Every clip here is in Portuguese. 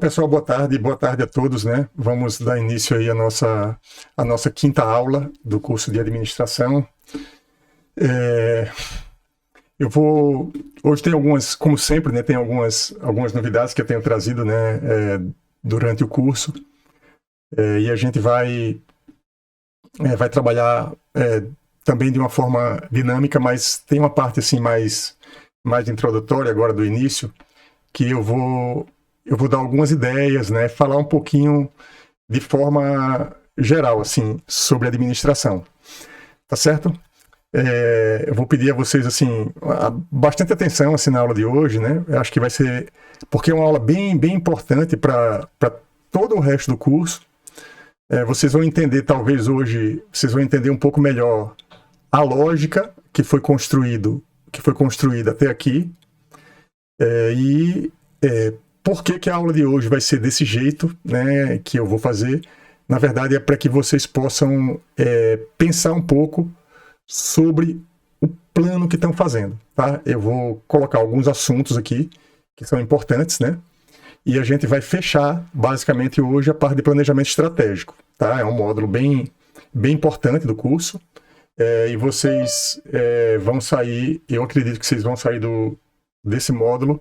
pessoal, boa tarde a todos, né? Vamos dar início aí à nossa quinta aula do curso de administração. Hoje tem algumas, como sempre, né? Tem algumas novidades que eu tenho trazido, né? Durante o curso. E a gente vai trabalhar também de uma forma dinâmica, mas tem uma parte assim mais introdutória agora do início, que eu vou dar algumas ideias, né? Falar um pouquinho de forma geral, assim, sobre administração. Tá certo? Eu vou pedir a vocês, assim, bastante atenção, assim, na aula de hoje, né? Eu acho que vai ser... Porque é uma aula bem importante para todo o resto do curso. Vocês vão entender, talvez hoje, vocês vão entender um pouco melhor a lógica que foi construída até aqui. Por que a aula de hoje vai ser desse jeito, né, que eu vou fazer? Na verdade, é para que vocês possam pensar um pouco sobre o plano que estão fazendo, tá? Eu vou colocar alguns assuntos aqui que são importantes, né? E a gente vai fechar, basicamente, hoje a parte de planejamento estratégico, tá? É um módulo bem importante do curso. E vocês vão sair, eu acredito que vocês vão sair desse módulo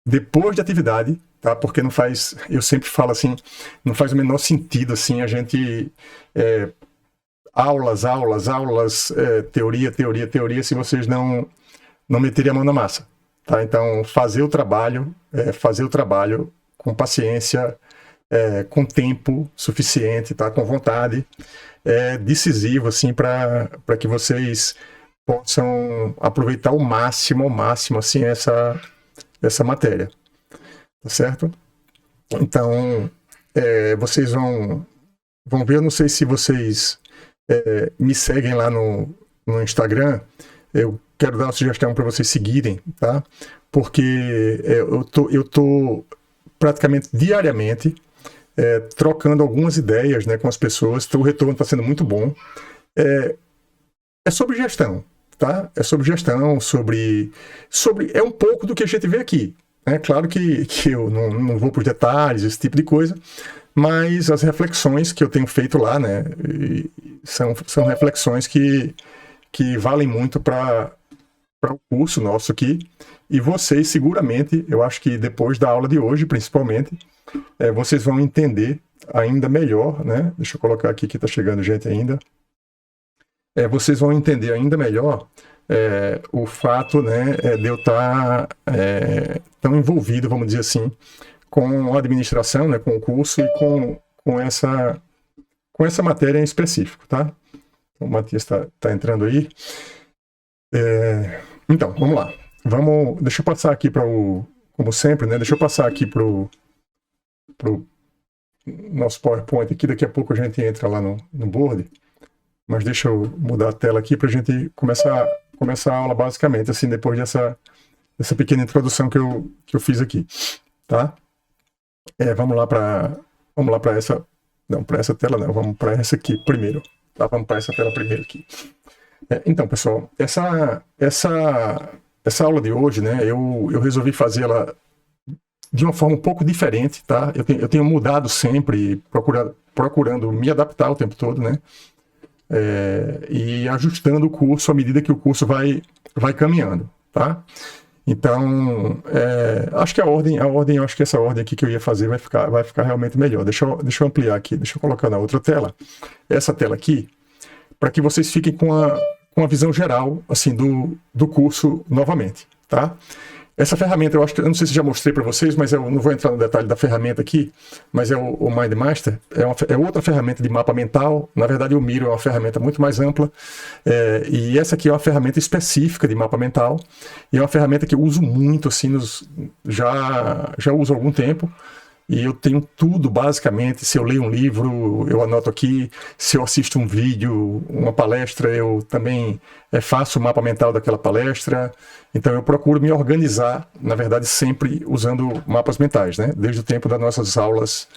depois de atividade, tá? Porque não faz, eu sempre falo assim, não faz o menor sentido assim a gente aulas, teoria, se vocês não meterem a mão na massa, tá? Então fazer o trabalho com paciência, com tempo suficiente, tá? Com vontade, é decisivo assim para que vocês possam aproveitar ao máximo assim essa matéria, tá certo? Então, vocês vão ver, eu não sei se vocês me seguem lá no Instagram, eu quero dar uma sugestão para vocês seguirem, tá? Porque eu tô praticamente diariamente trocando algumas ideias, né, com as pessoas, então o retorno está sendo muito bom. É sobre gestão, tá? É sobre gestão, é um pouco do que a gente vê aqui. É claro que eu não vou por detalhes, esse tipo de coisa, mas as reflexões que eu tenho feito lá, né, são reflexões que valem muito para o curso nosso aqui. E vocês, seguramente, eu acho que depois da aula de hoje, principalmente, vocês vão entender ainda melhor, né? Deixa eu colocar aqui que está chegando gente ainda. Vocês vão entender ainda melhor o fato, né, de eu estar tão envolvido, vamos dizer assim, com a administração, né, com o curso e com essa matéria em específico, tá? O Matias está entrando aí. Então, vamos lá. Deixa eu passar aqui como sempre, né? Deixa eu passar aqui pro nosso PowerPoint aqui. Daqui a pouco a gente entra lá no board. Mas deixa eu mudar a tela aqui para a gente começar a aula basicamente, assim, depois dessa pequena introdução que eu fiz aqui, tá? Vamos lá para essa... Não, para essa tela não, vamos para essa aqui primeiro. Tá? Vamos para essa tela primeiro aqui. Então, pessoal, essa aula de hoje, né, eu resolvi fazê-la de uma forma um pouco diferente, tá? Eu tenho mudado sempre, procurando me adaptar o tempo todo, né? E ajustando o curso à medida que o curso vai caminhando, tá? Então, acho que acho que essa ordem aqui que eu ia fazer vai ficar realmente melhor. Deixa eu ampliar aqui, deixa eu colocar na outra tela, essa tela aqui, para que vocês fiquem com a visão geral, assim, do curso novamente, tá? Essa ferramenta, eu não sei se já mostrei para vocês, mas eu não vou entrar no detalhe da ferramenta aqui, mas o MindMaster é outra ferramenta de mapa mental. Na verdade, o Miro é uma ferramenta muito mais ampla, e essa aqui é uma ferramenta específica de mapa mental, e é uma ferramenta que eu uso muito, assim, já uso há algum tempo. E eu tenho tudo, basicamente. Se eu leio um livro, eu anoto aqui. Se eu assisto um vídeo, uma palestra, eu também faço o mapa mental daquela palestra. Então eu procuro me organizar, na verdade, sempre usando mapas mentais, né? Desde o tempo das nossas aulas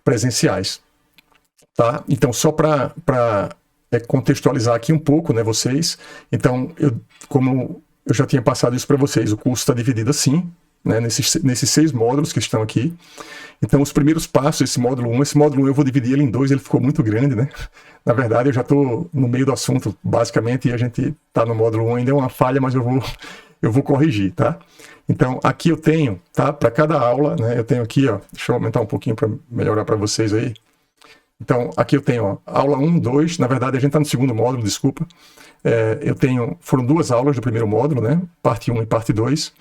presenciais. Tá? Então, só para contextualizar aqui um pouco, né, vocês. Então, como eu já tinha passado isso para vocês, o curso está dividido assim, né, nesses 6 módulos que estão aqui. Então, os primeiros passos, esse módulo 1 eu vou dividir ele em 2, ele ficou muito grande, né? Na verdade, eu já estou no meio do assunto, basicamente, e a gente está no módulo 1, ainda é uma falha, mas eu vou corrigir, tá? Então, aqui eu tenho, tá? Para cada aula, né? Eu tenho aqui, ó, deixa eu aumentar um pouquinho para melhorar para vocês aí. Então, aqui eu tenho, ó, aula 1, 2, na verdade, a gente está no segundo módulo, desculpa. Foram 2 aulas do primeiro módulo, né? Parte 1 e parte 2.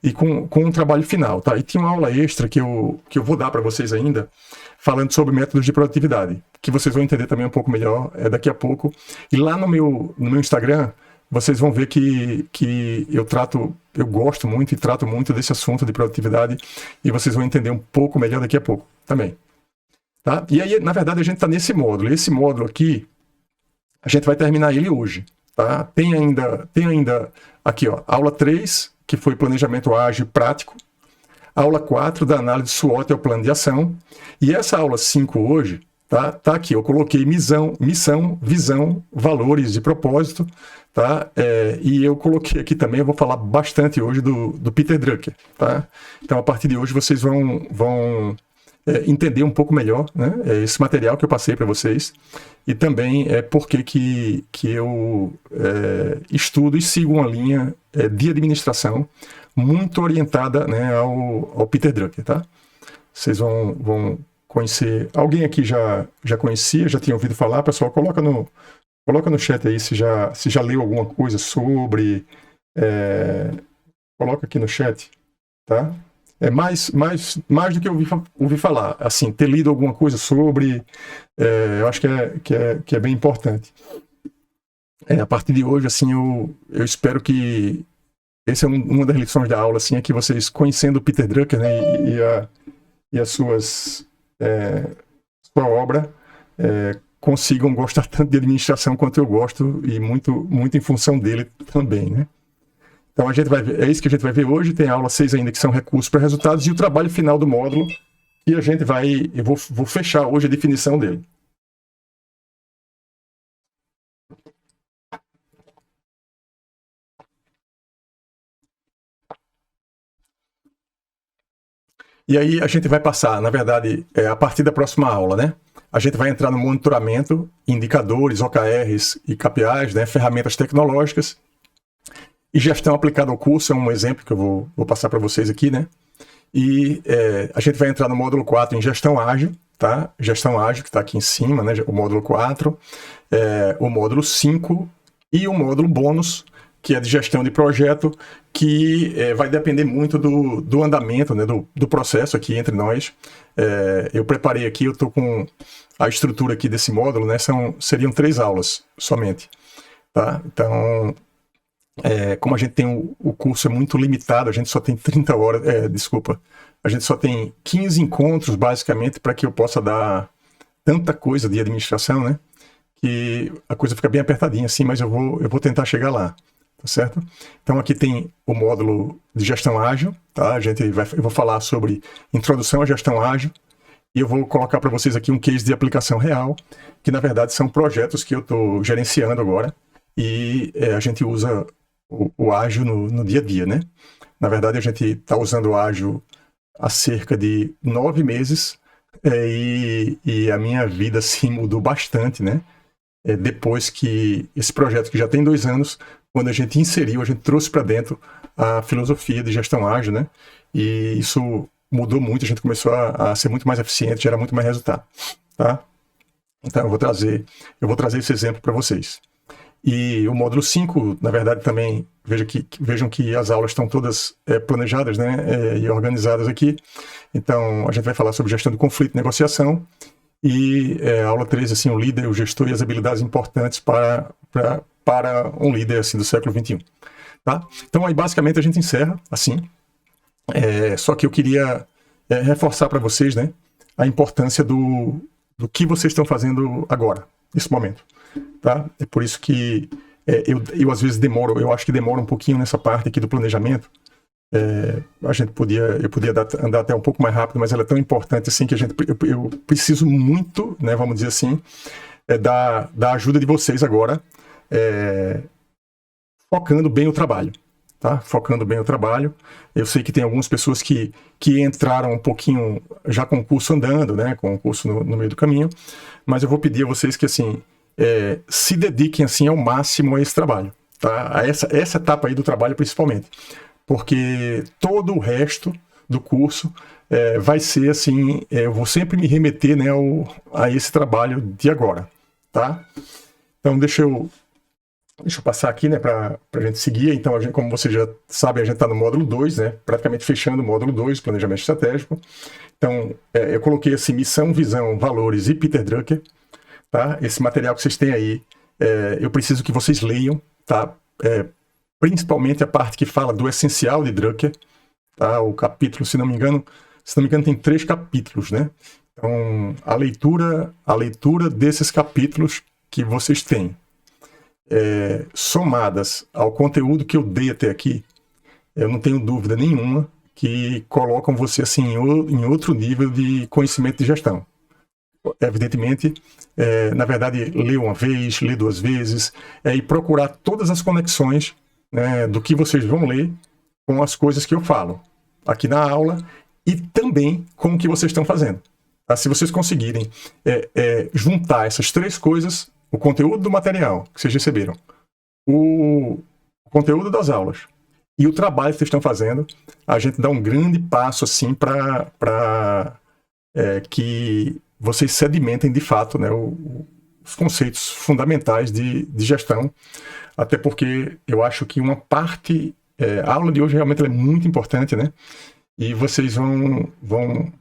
E com um trabalho final, tá? E tinha uma aula extra que eu vou dar para vocês ainda, falando sobre métodos de produtividade, que vocês vão entender também um pouco melhor daqui a pouco. E lá no meu Instagram, vocês vão ver que eu gosto muito e trato muito desse assunto de produtividade, e vocês vão entender um pouco melhor daqui a pouco também. Tá? E aí, na verdade, a gente está nesse módulo. Esse módulo aqui, a gente vai terminar ele hoje. Tá? Tem ainda aqui, ó, aula 3, que foi planejamento ágil prático. Aula 4 da análise SWOT ao plano de ação. E essa aula 5 hoje, tá aqui, eu coloquei missão, visão, valores e propósito. Tá? E eu coloquei aqui também, eu vou falar bastante hoje do Peter Drucker. Tá? Então, a partir de hoje, vocês vão entender um pouco melhor, né, esse material que eu passei para vocês, e também por que eu estudo e sigo uma linha de administração muito orientada, né, ao Peter Drucker. Tá? Vocês vão conhecer. Alguém aqui já conhecia, já tinha ouvido falar? Pessoal, coloca no chat aí se já leu alguma coisa sobre. Coloca aqui no chat, tá? Mais do que eu ouvi falar, assim, ter lido alguma coisa sobre, eu acho que é bem importante. A partir de hoje, assim, eu espero que essa é uma das lições da aula, assim, é que vocês, conhecendo o Peter Drucker, né, e as sua obra, consigam gostar tanto de administração quanto eu gosto, e muito, muito em função dele também, né? Então, é isso que a gente vai ver hoje. Tem a aula 6 ainda, que são recursos para resultados, e o trabalho final do módulo, e eu vou fechar hoje a definição dele. E aí a gente vai passar, na verdade, a partir da próxima aula, né? A gente vai entrar no monitoramento, indicadores, OKRs e KPIs, né? Ferramentas tecnológicas. E gestão aplicada ao curso é um exemplo que eu vou passar para vocês aqui, né? E a gente vai entrar no módulo 4 em gestão ágil, tá? Gestão ágil, que está aqui em cima, né? O módulo 4, o módulo 5 e o módulo bônus, que é de gestão de projeto, que vai depender muito do andamento, né? Do processo aqui entre nós. Eu preparei aqui, eu estou com a estrutura aqui desse módulo, né? Seriam 3 aulas somente, tá? Então, como a gente tem o curso é muito limitado, a gente só tem 30 horas, a gente só tem 15 encontros, basicamente, para que eu possa dar tanta coisa de administração, né? Que a coisa fica bem apertadinha, assim, mas eu vou tentar chegar lá, tá certo? Então, aqui tem o módulo de gestão ágil, tá? Eu vou falar sobre introdução à gestão ágil, e eu vou colocar para vocês aqui um case de aplicação real, que, na verdade, são projetos que eu estou gerenciando agora, e a gente usa o ágil no dia a dia, né? Na verdade, a gente está usando o ágil há cerca de 9 meses, e a minha vida, assim, mudou bastante, né? Depois que esse projeto, que já tem 2 anos, quando a gente trouxe para dentro a filosofia de gestão ágil, né? E isso mudou muito, a gente começou a ser muito mais eficiente, gerar muito mais resultado, tá? Então, eu vou trazer esse exemplo para vocês. E o módulo 5, na verdade, também, vejam que as aulas estão todas planejadas, né, e organizadas aqui. Então, a gente vai falar sobre gestão do conflito e negociação. E a aula 13, assim, o líder, o gestor e as habilidades importantes para um líder, assim, do século XXI. Tá? Então, aí, basicamente, a gente encerra, assim. Só que eu queria reforçar para vocês, né, a importância do que vocês estão fazendo agora, nesse momento. Tá? É por isso que eu às vezes eu acho que demora um pouquinho nessa parte aqui do planejamento. Eu podia andar até um pouco mais rápido, mas ela é tão importante assim que eu preciso muito, né, vamos dizer assim, da ajuda de vocês agora, focando bem o trabalho, tá? Focando bem o trabalho. Eu sei que tem algumas pessoas que entraram um pouquinho já com o curso andando, né? Com o curso no meio do caminho, mas eu vou pedir a vocês que, assim, se dediquem, assim, ao máximo a esse trabalho, tá? A essa etapa aí do trabalho, principalmente, porque todo o resto do curso vai ser, assim, eu vou sempre me remeter, né, a esse trabalho de agora, tá? Então, deixa eu passar aqui, né, para a gente seguir. Então, como vocês já sabem, a gente está no módulo 2, né, praticamente fechando o módulo 2, planejamento estratégico. Então, eu coloquei assim, missão, visão, valores e Peter Drucker, tá? Esse material que vocês têm aí, eu preciso que vocês leiam, tá? Principalmente a parte que fala do essencial de Drucker, tá? O capítulo, se não me engano, tem 3 capítulos, né? Então, a leitura desses capítulos que vocês têm, somadas ao conteúdo que eu dei até aqui, eu não tenho dúvida nenhuma que colocam você, assim, em outro nível de conhecimento de gestão. Evidentemente, na verdade, ler uma vez, ler 2 vezes, e procurar todas as conexões, né, do que vocês vão ler com as coisas que eu falo aqui na aula e também com o que vocês estão fazendo. Tá? Se vocês conseguirem juntar essas 3 coisas, o conteúdo do material que vocês receberam, o conteúdo das aulas e o trabalho que vocês estão fazendo, a gente dá um grande passo, assim, para que vocês sedimentem de fato, né, os conceitos fundamentais de gestão, até porque eu acho que uma parte, a aula de hoje realmente é muito importante, né, e vocês vão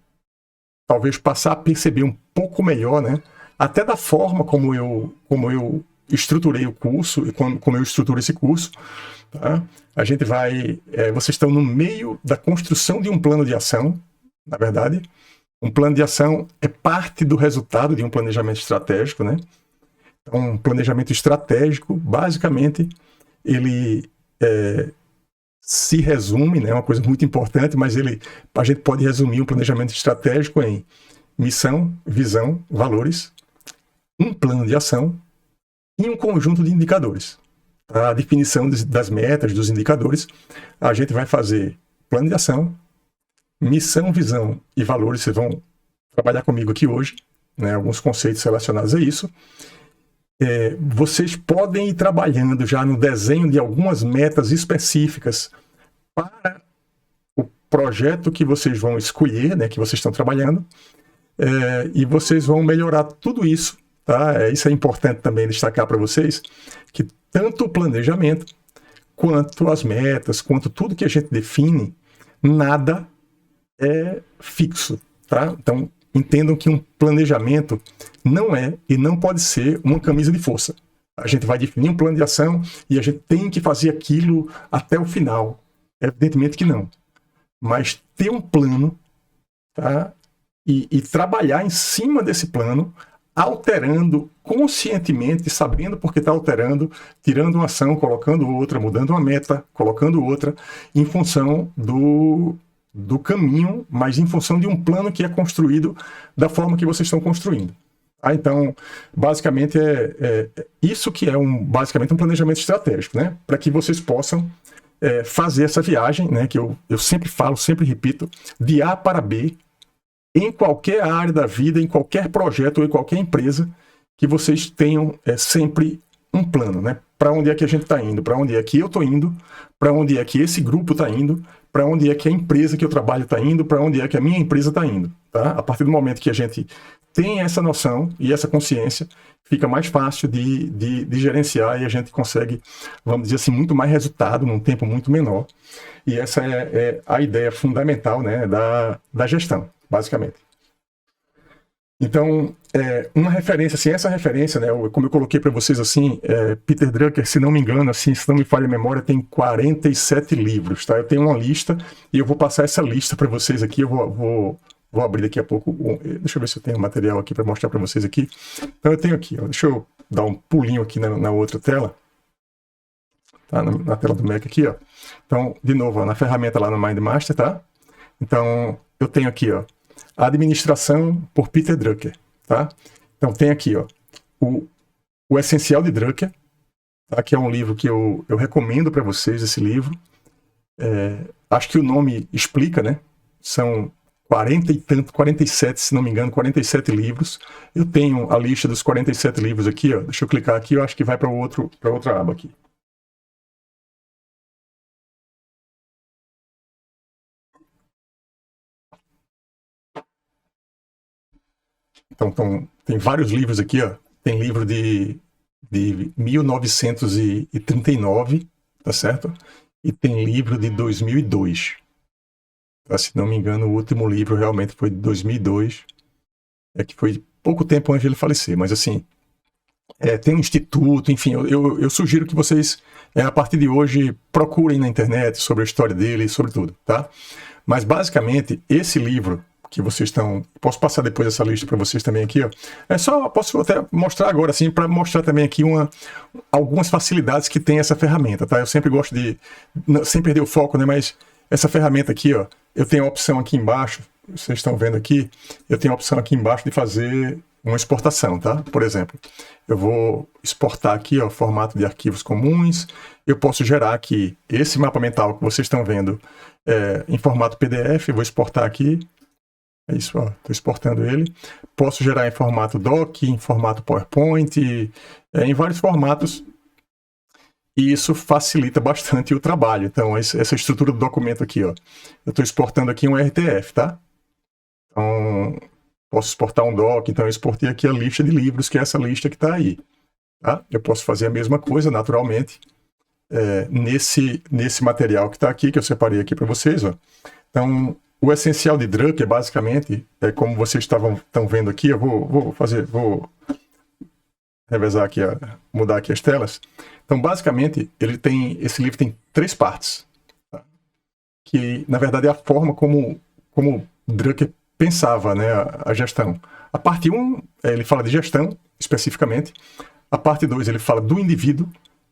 talvez passar a perceber um pouco melhor, né, até da forma como eu estruturei o curso e como eu estruturo esse curso, tá? A gente vai, vocês estão no meio da construção de um plano de ação, na verdade. Um plano de ação é parte do resultado de um planejamento estratégico, né? Então, um planejamento estratégico, basicamente, ele se resume, né? É uma coisa muito importante, mas a gente pode resumir um planejamento estratégico em missão, visão, valores, um plano de ação e um conjunto de indicadores. A definição das metas, dos indicadores, a gente vai fazer plano de ação, missão, visão e valores. Vocês vão trabalhar comigo aqui hoje, né, alguns conceitos relacionados a isso. Vocês podem ir trabalhando já no desenho de algumas metas específicas para o projeto que vocês vão escolher, né, que vocês estão trabalhando, e vocês vão melhorar tudo isso, tá? Isso é importante também destacar para vocês, que tanto o planejamento, quanto as metas, quanto tudo que a gente define, nada é fixo, tá? Então, entendam que um planejamento não é e não pode ser uma camisa de força. A gente vai definir um plano de ação e a gente tem que fazer aquilo até o final. Evidentemente que não. Mas ter um plano, tá? E trabalhar em cima desse plano, alterando conscientemente, sabendo por que está alterando, tirando uma ação, colocando outra, mudando uma meta, colocando outra, em função do caminho, mas em função de um plano que é construído da forma que vocês estão construindo. Então, basicamente, isso que é basicamente um planejamento estratégico, né? Para que vocês possam fazer essa viagem, né? Que eu sempre falo, sempre repito, de A para B, em qualquer área da vida, em qualquer projeto ou em qualquer empresa, que vocês tenham sempre um plano, né? Para onde é que a gente está indo, para onde é que eu estou indo, para onde é que esse grupo está indo, para onde é que a empresa que eu trabalho está indo, para onde é que a minha empresa está indo, tá? A partir do momento que a gente tem essa noção e essa consciência, fica mais fácil de gerenciar e a gente consegue, vamos dizer assim, muito mais resultado num tempo muito menor. E essa é a ideia fundamental, né, da gestão, basicamente. Então, uma referência, assim, essa referência, né, como eu coloquei para vocês, assim, Peter Drucker, se não me engano, assim, se não me falha a memória, tem 47 livros, tá? Eu tenho uma lista e eu vou passar essa lista para vocês aqui, eu vou abrir daqui a pouco, deixa eu ver se eu tenho material aqui para mostrar para vocês aqui. Então eu tenho aqui, ó, deixa eu dar um pulinho aqui na outra tela, tá? Na tela do Mac aqui, ó. Então, de novo, ó, na ferramenta lá no MindMaster, tá? Então, eu tenho aqui, ó, Administração por Peter Drucker, tá? Então tem aqui, ó, o Essencial de Drucker, tá? Que é um livro que eu recomendo para vocês, esse livro. Acho que o nome explica, né? São 40 e tanto, 47, se não me engano, 47 livros. Eu tenho a lista dos 47 livros aqui, ó. Deixa eu clicar aqui, eu acho que vai para outra aba aqui. Então, tem vários livros aqui, ó. Tem livro de 1939, tá certo? E tem livro de 2002. Tá? Se não me engano, o último livro realmente foi de 2002. Que foi pouco tempo antes de ele falecer, mas assim, tem um instituto, enfim, eu sugiro que vocês, a partir de hoje, procurem na internet sobre a história dele, sobre tudo, tá? Mas basicamente, esse livro que vocês estão... Posso passar depois essa lista para vocês também aqui, ó. Posso até mostrar agora, assim, para mostrar também aqui algumas facilidades que tem essa ferramenta, tá? Eu sempre gosto de... sem perder o foco, né? Mas essa ferramenta aqui, ó, eu tenho a opção aqui embaixo, vocês estão vendo aqui, eu tenho a opção aqui embaixo de fazer uma exportação, tá? Por exemplo, eu vou exportar aqui, ó, formato de arquivos comuns, eu posso gerar aqui esse mapa mental que vocês estão vendo em formato PDF, eu vou exportar aqui, é isso, ó, estou exportando ele. Posso gerar em formato doc, em formato PowerPoint, em vários formatos, e isso facilita bastante o trabalho. Então, essa estrutura do documento aqui, ó, eu estou exportando aqui um RTF, tá? Então, posso exportar um doc, então eu exportei aqui a lista de livros, que é essa lista que está aí. Tá? Eu posso fazer a mesma coisa, naturalmente, nesse material que está aqui, que eu separei aqui para vocês. Ó. Então, o essencial de Drucker, basicamente, como vocês estão vendo aqui, eu vou revezar aqui, mudar aqui as telas. Então, basicamente, esse livro tem 3 partes, tá? Que, na verdade, é a forma como Drucker pensava, né, a gestão. A parte 1, ele fala de gestão, especificamente. A parte 2, ele fala do indivíduo.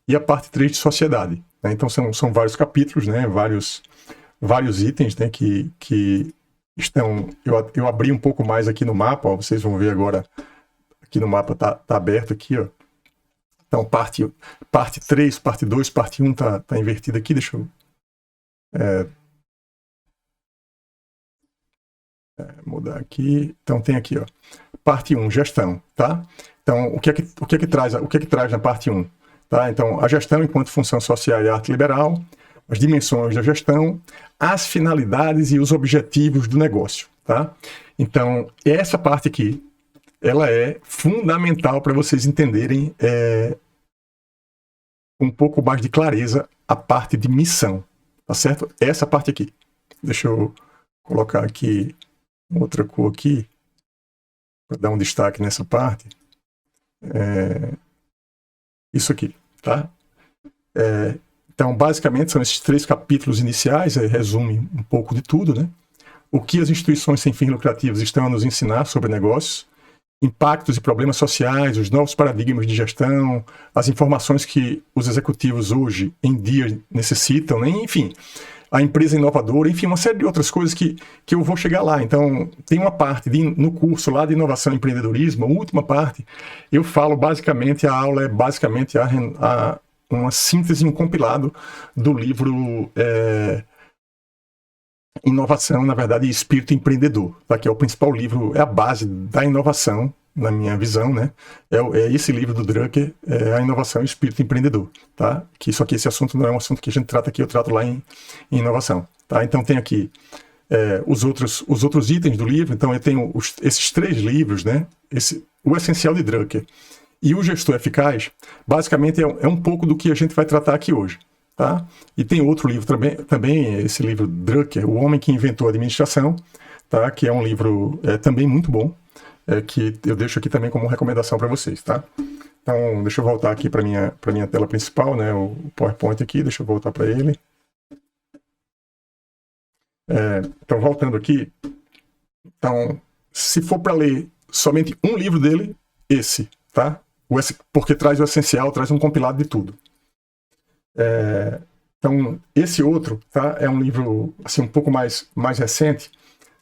E a parte 3, de sociedade. Né? Então, são vários capítulos, né, vários itens, né, que estão... Eu abri um pouco mais aqui no mapa, ó, vocês vão ver agora, aqui no mapa tá aberto aqui, ó. Então, parte 3, parte 2, parte 1 tá invertida aqui, deixa eu... mudar aqui. Então tem aqui, ó, parte 1, gestão, tá? Então, o que é que traz na parte 1? Tá? Então, a gestão enquanto função social e arte liberal, as dimensões da gestão, as finalidades e os objetivos do negócio, tá? Então, essa parte aqui, ela é fundamental para vocês entenderem um pouco mais de clareza a parte de missão, tá certo? Essa parte aqui. Deixa eu colocar aqui outra cor aqui, para dar um destaque nessa parte. Isso aqui, tá? Então, basicamente, são esses 3 capítulos iniciais, resume um pouco de tudo, né? O que as instituições sem fins lucrativos estão a nos ensinar sobre negócios, impactos e problemas sociais, os novos paradigmas de gestão, as informações que os executivos hoje em dia necessitam, né? Enfim, a empresa inovadora, enfim, uma série de outras coisas que eu vou chegar lá. Então, tem uma parte no curso lá de inovação e empreendedorismo, a última parte, eu falo basicamente, a aula é basicamente uma síntese, um compilado do livro Inovação, na verdade, e Espírito Empreendedor, tá? Que é o principal livro, é a base da inovação, na minha visão, né? É esse livro do Drucker, a inovação e o espírito empreendedor, tá? Só que esse assunto não é um assunto que a gente trata aqui, eu trato lá em inovação, tá? Então tem aqui os outros itens do livro. Então eu tenho esses 3 livros, né? O essencial de Drucker e o gestor eficaz, basicamente é um pouco do que a gente vai tratar aqui hoje, tá? E tem outro livro também esse livro Drucker, O Homem que Inventou a Administração, tá? Que é um livro também muito bom, que eu deixo aqui também como recomendação para vocês, tá? Então, deixa eu voltar aqui para minha tela principal, né? O PowerPoint aqui, deixa eu voltar para ele. Então, voltando aqui, então, se for para ler somente um livro dele, esse, tá? Porque traz o essencial, traz um compilado de tudo. Então, esse outro, tá? É um livro assim, um pouco mais recente,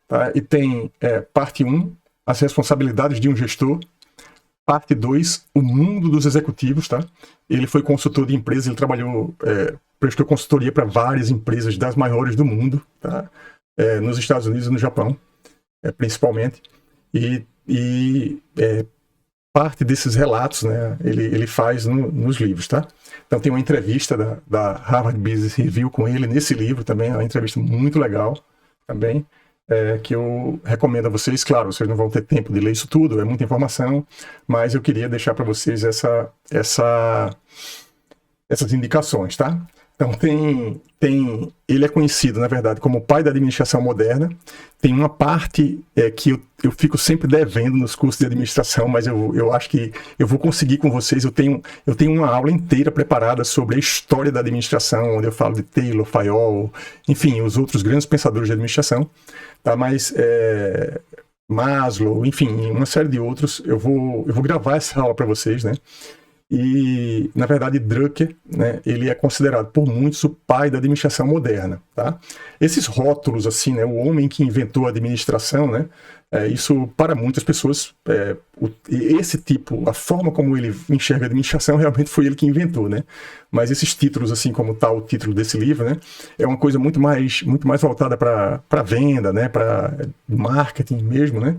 tá? E tem parte 1, as responsabilidades de um gestor. Parte 2, o mundo dos executivos, tá? Ele foi consultor de empresa, ele trabalhou prestou consultoria para várias empresas das maiores do mundo, tá? Nos Estados Unidos e no Japão, principalmente. E parte desses relatos, né, ele faz nos livros, tá? Então tem uma entrevista da Harvard Business Review com ele nesse livro também, é uma entrevista muito legal também, que eu recomendo a vocês. Claro, vocês não vão ter tempo de ler isso tudo, é muita informação, mas eu queria deixar para vocês essas indicações, tá? Então ele é conhecido, na verdade, como o pai da administração moderna. Tem uma parte que eu fico sempre devendo nos cursos de administração, mas eu acho que eu vou conseguir com vocês. Eu tenho uma aula inteira preparada sobre a história da administração, onde eu falo de Taylor, Fayol, enfim, os outros grandes pensadores de administração, tá? Mas Maslow, enfim, uma série de outros. Eu vou gravar essa aula para vocês, né? E, na verdade, Drucker, né, ele é considerado por muitos o pai da administração moderna, tá? Esses rótulos, assim, né, o homem que inventou a administração, né, isso, para muitas pessoas, esse tipo, a forma como ele enxerga a administração, realmente foi ele que inventou, né? Mas esses títulos, assim como tá o título desse livro, né, é uma coisa muito mais voltada para venda, né, para marketing mesmo, né?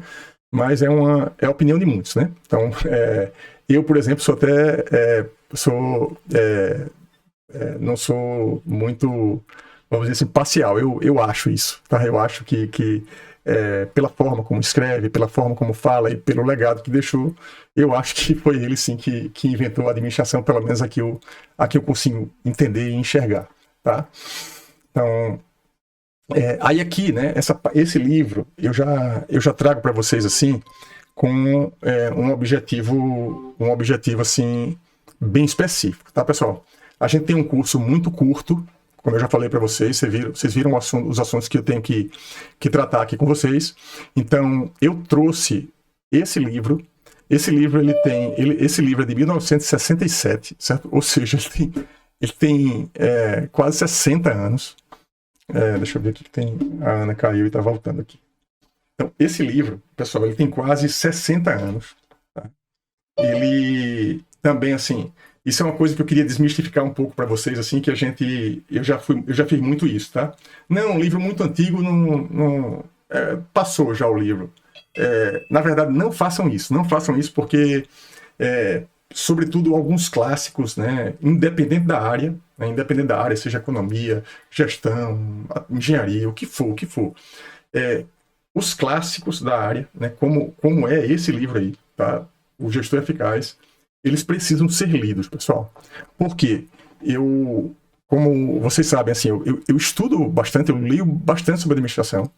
Mas é a opinião de muitos, né? Então, eu, por exemplo, não sou muito, vamos dizer assim, parcial. Eu acho isso, tá? Eu acho que pela forma como escreve, pela forma como fala e pelo legado que deixou, eu acho que foi ele, sim, que inventou a administração, pelo menos aqui eu consigo entender e enxergar, tá? Então, aí aqui, né, esse livro, eu já trago para vocês, assim, com um objetivo assim bem específico, tá, pessoal? A gente tem um curso muito curto, como eu já falei para vocês, vocês viram os assuntos que eu tenho que tratar aqui com vocês. Então, eu trouxe esse livro. Esse livro esse livro é de 1967, certo? Ou seja, ele tem quase 60 anos. Deixa eu ver o que tem. A Ana caiu e está voltando aqui. Então, esse livro, pessoal, ele tem quase 60 anos. Tá? Ele também, assim, isso é uma coisa que eu queria desmistificar um pouco para vocês, assim, que eu já fiz muito isso, tá? Não, um livro muito antigo, passou já o livro. Na verdade, não façam isso porque, sobretudo, alguns clássicos, né, independente da área, seja economia, gestão, engenharia, o que for, os clássicos da área, né, como é esse livro aí, tá? O Gestor Eficaz, eles precisam ser lidos, pessoal. Porque como vocês sabem, assim, eu estudo bastante, eu leio bastante sobre administração,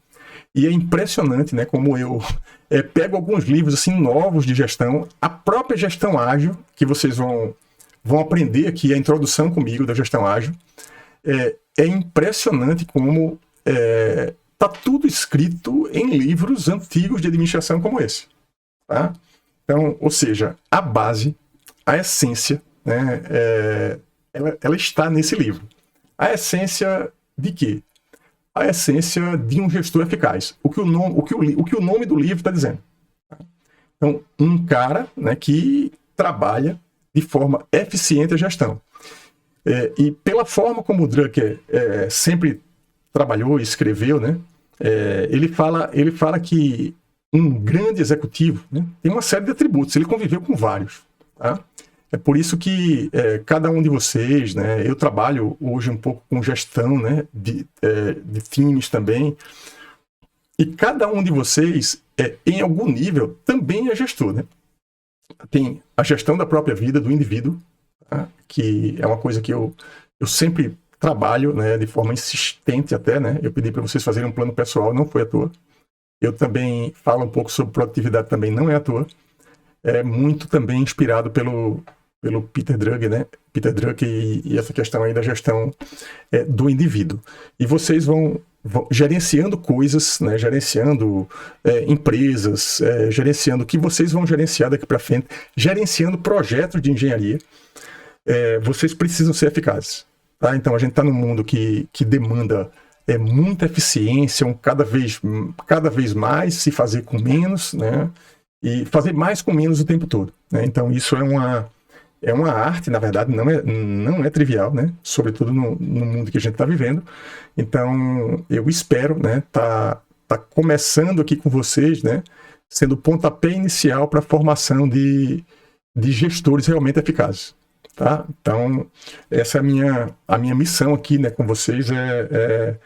e é impressionante, né, como eu pego alguns livros assim novos de gestão, a própria gestão ágil, que vocês vão aprender aqui, a introdução comigo da gestão ágil. É impressionante como está tudo escrito em livros antigos de administração como esse. Tá? Então, ou seja, a base, a essência, né, ela está nesse livro. A essência de quê? A essência de um gestor eficaz. O que o nome do livro está dizendo. Então, um cara, né, que trabalha de forma eficiente a gestão. E pela forma como o Drucker sempre trabalhou e escreveu, né, ele fala que um grande executivo, né, tem uma série de atributos, ele conviveu com vários. Tá? É por isso que cada um de vocês, né, eu trabalho hoje um pouco com gestão, né, de times também, e cada um de vocês, em algum nível, também é gestor. Né? Tem a gestão da própria vida do indivíduo, tá? Que é uma coisa que eu sempre trabalho, né, de forma insistente até, né? Eu pedi para vocês fazerem um plano pessoal, não foi à toa. Eu também falo um pouco sobre produtividade, também não é à toa. É muito também inspirado pelo Peter Drucker, né? Peter Drucker e essa questão aí da gestão do indivíduo. E vocês vão gerenciando coisas, né? Gerenciando empresas, gerenciando o que vocês vão gerenciar daqui para frente, gerenciando projetos de engenharia. Vocês precisam ser eficazes. Tá? Então a gente está num mundo que demanda muita eficiência, cada vez mais se fazer com menos, né? E fazer mais com menos o tempo todo. Né? Então isso é uma arte, na verdade, não é trivial, né? Sobretudo no mundo que a gente está vivendo. Então, eu espero, né, tá começando aqui com vocês, né, sendo o pontapé inicial para a formação de gestores realmente eficazes. Tá? Então, essa é a minha missão aqui, né, com vocês, é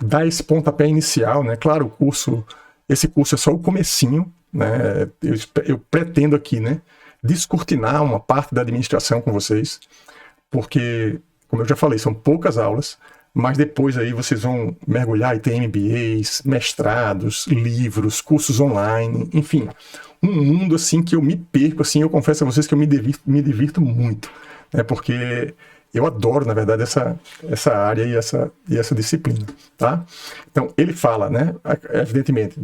dar esse pontapé inicial, né? Claro, esse curso é só o comecinho, né? Eu pretendo aqui, né, descortinar uma parte da administração com vocês, porque, como eu já falei, são poucas aulas, mas depois aí vocês vão mergulhar e ter MBAs, mestrados, livros, cursos online, enfim, um mundo assim que eu me perco, assim, eu confesso a vocês que eu me divirto muito, né, porque eu adoro, na verdade, essa área e essa disciplina, tá? Então, ele fala, né, evidentemente,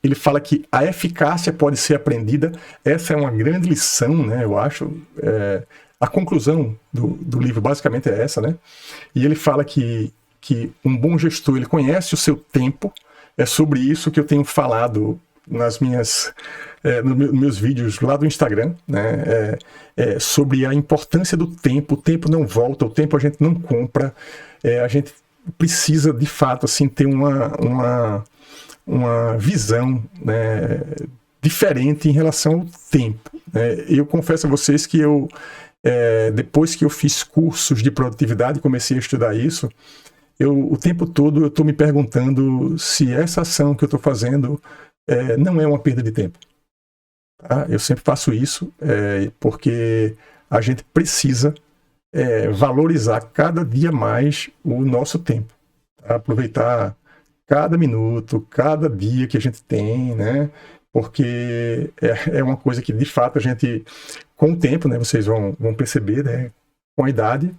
ele fala que a eficácia pode ser aprendida. Essa é uma grande lição, né, eu acho. A conclusão do livro basicamente é essa, né? E ele fala que um bom gestor, ele conhece o seu tempo. É sobre isso que eu tenho falado nos meus vídeos lá do Instagram, né? Sobre a importância do tempo. O tempo não volta, o tempo a gente não compra. A gente precisa, de fato, assim, ter uma visão, né, diferente em relação ao tempo, né? Eu confesso a vocês que depois que eu fiz cursos de produtividade, comecei a estudar isso, o tempo todo eu estou me perguntando se essa ação que eu estou fazendo não é uma perda de tempo. Tá? Eu sempre faço isso porque a gente precisa valorizar cada dia mais o nosso tempo, tá? Aproveitar cada minuto, cada dia que a gente tem, né? Porque é uma coisa que, de fato, a gente, com o tempo, né, vocês vão perceber, né, com a idade,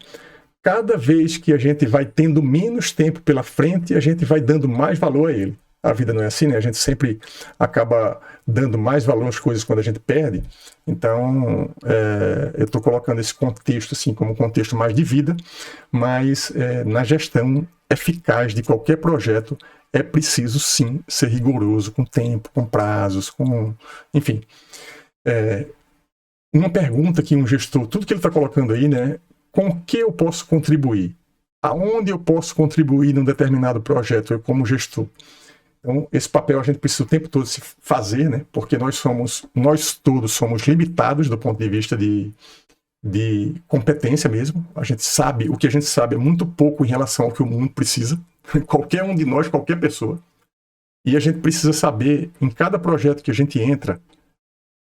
cada vez que a gente vai tendo menos tempo pela frente, a gente vai dando mais valor a ele. A vida não é assim, né? A gente sempre acaba dando mais valor às coisas quando a gente perde. Então, eu estou colocando esse contexto assim como um contexto mais de vida, mas na gestão eficaz de qualquer projeto é preciso sim ser rigoroso com tempo, com prazos, enfim. Uma pergunta que um gestor, tudo que ele está colocando aí, né? Com que eu posso contribuir? Aonde eu posso contribuir num determinado projeto, eu como gestor? Então, esse papel a gente precisa o tempo todo se fazer, né? Porque nós todos somos limitados do ponto de vista de competência mesmo. A gente sabe, o que a gente sabe é muito pouco em relação ao que o mundo precisa. Qualquer um de nós, qualquer pessoa. E a gente precisa saber, em cada projeto que a gente entra,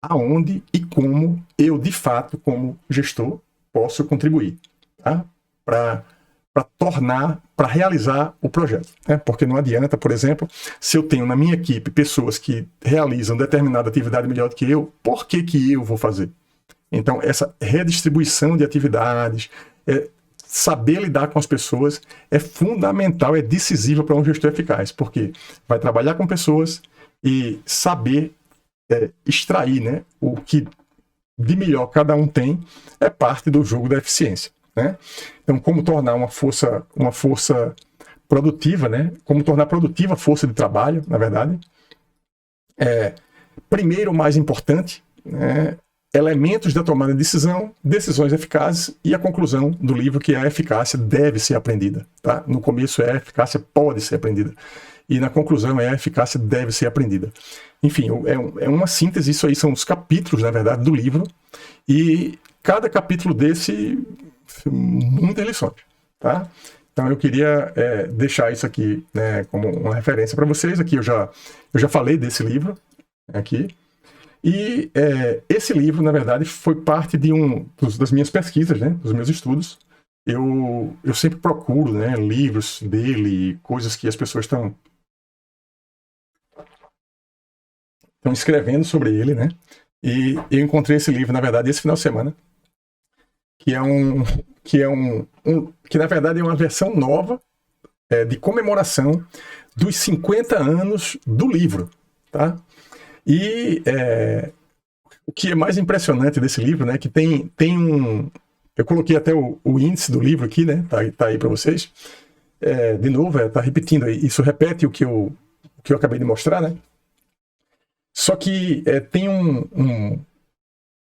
aonde e como eu, de fato, como gestor, posso contribuir, tá? Para realizar o projeto, né? Porque não adianta, por exemplo, se eu tenho na minha equipe pessoas que realizam determinada atividade melhor do que eu, por que eu vou fazer? Então, essa redistribuição de atividades, saber lidar com as pessoas é fundamental, é decisiva para um gestor eficaz, porque vai trabalhar com pessoas e saber extrair, né, o que de melhor cada um tem é parte do jogo da eficiência, né? Então, como tornar uma força produtiva, né? Como tornar produtiva a força de trabalho, na verdade. Primeiro, o mais importante, né? Elementos da tomada de decisão, decisões eficazes e a conclusão do livro, que a eficácia deve ser aprendida. Tá? No começo a eficácia pode ser aprendida e na conclusão a eficácia deve ser aprendida. Enfim, é uma síntese, isso aí são os capítulos, na verdade, do livro, e cada capítulo desse, muitas lições. Tá? Então eu queria deixar isso aqui, né, como uma referência para vocês. Aqui eu já falei desse livro aqui. E esse livro, na verdade, foi parte das minhas pesquisas, né, dos meus estudos. Eu sempre procuro, né, livros dele, coisas que as pessoas estão escrevendo sobre ele, né? E eu encontrei esse livro, na verdade, esse final de semana, que na verdade é uma versão nova de comemoração dos 50 anos do livro, tá? E o que é mais impressionante desse livro, né, que tem eu coloquei até o índice do livro aqui, né, tá aí para vocês. De novo, tá repetindo aí, isso repete o que eu acabei de mostrar, né? Só que tem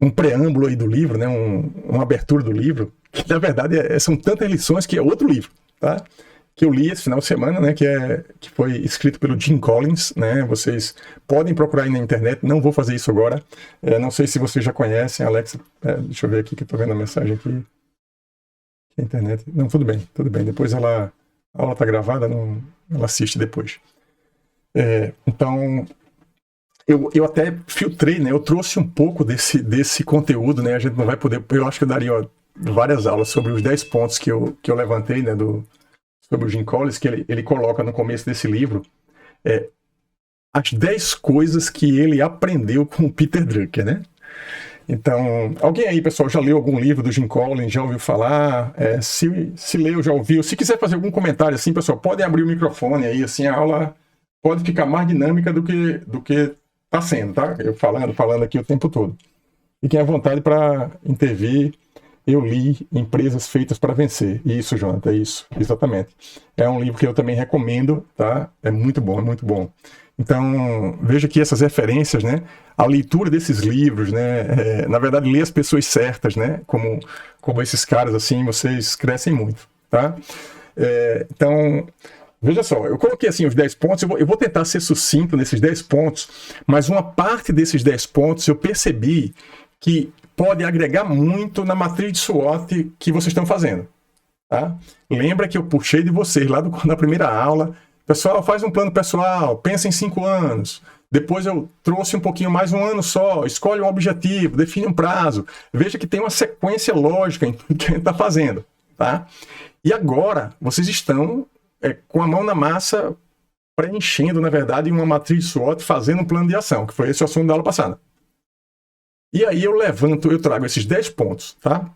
um preâmbulo aí do livro, né? Uma abertura do livro, que na verdade são tantas lições que é outro livro, tá? Que eu li esse final de semana, né? Que foi escrito pelo Jim Collins, né? Vocês podem procurar aí na internet, não vou fazer isso agora. Não sei se vocês já conhecem, Alexa. Deixa eu ver aqui que eu tô vendo a mensagem aqui. A internet. Não, tudo bem. Depois a aula tá gravada, ela assiste depois. Então, eu até filtrei, né? Eu trouxe um pouco desse conteúdo, né? A gente não vai poder. Eu acho que eu daria várias aulas sobre os 10 pontos que eu levantei, né? Sobre o Jim Collins, que ele coloca no começo desse livro. As 10 coisas que ele aprendeu com o Peter Drucker, né? Então, alguém aí, pessoal, já leu algum livro do Jim Collins, já ouviu falar? Se leu, já ouviu. Se quiser fazer algum comentário assim, pessoal, podem abrir o microfone aí, assim, a aula pode ficar mais dinâmica do que tá sendo, tá? Eu falando aqui o tempo todo. Fiquem à vontade para intervir. Eu li Empresas Feitas para Vencer. Isso, Jonathan, é isso, exatamente. É um livro que eu também recomendo, tá? É muito bom, é muito bom. Então, veja aqui essas referências, né? A leitura desses livros, né? Na verdade, ler as pessoas certas, né? Como esses caras, assim, vocês crescem muito, tá? Então, veja só, eu coloquei assim os 10 pontos, eu vou tentar ser sucinto nesses 10 pontos, mas uma parte desses 10 pontos eu percebi que pode agregar muito na matriz de SWOT que vocês estão fazendo, tá? Lembra que eu puxei de vocês lá na primeira aula. Pessoal, faz um plano pessoal, pensa em 5 anos. Depois eu trouxe um pouquinho mais, 1 ano só, escolhe um objetivo, define um prazo. Veja que tem uma sequência lógica em tudo que a gente está fazendo, tá? E agora, vocês estão com a mão na massa, preenchendo, na verdade, uma matriz de SWOT, fazendo um plano de ação, que foi esse o assunto da aula passada. E aí eu trago esses 10 pontos, tá?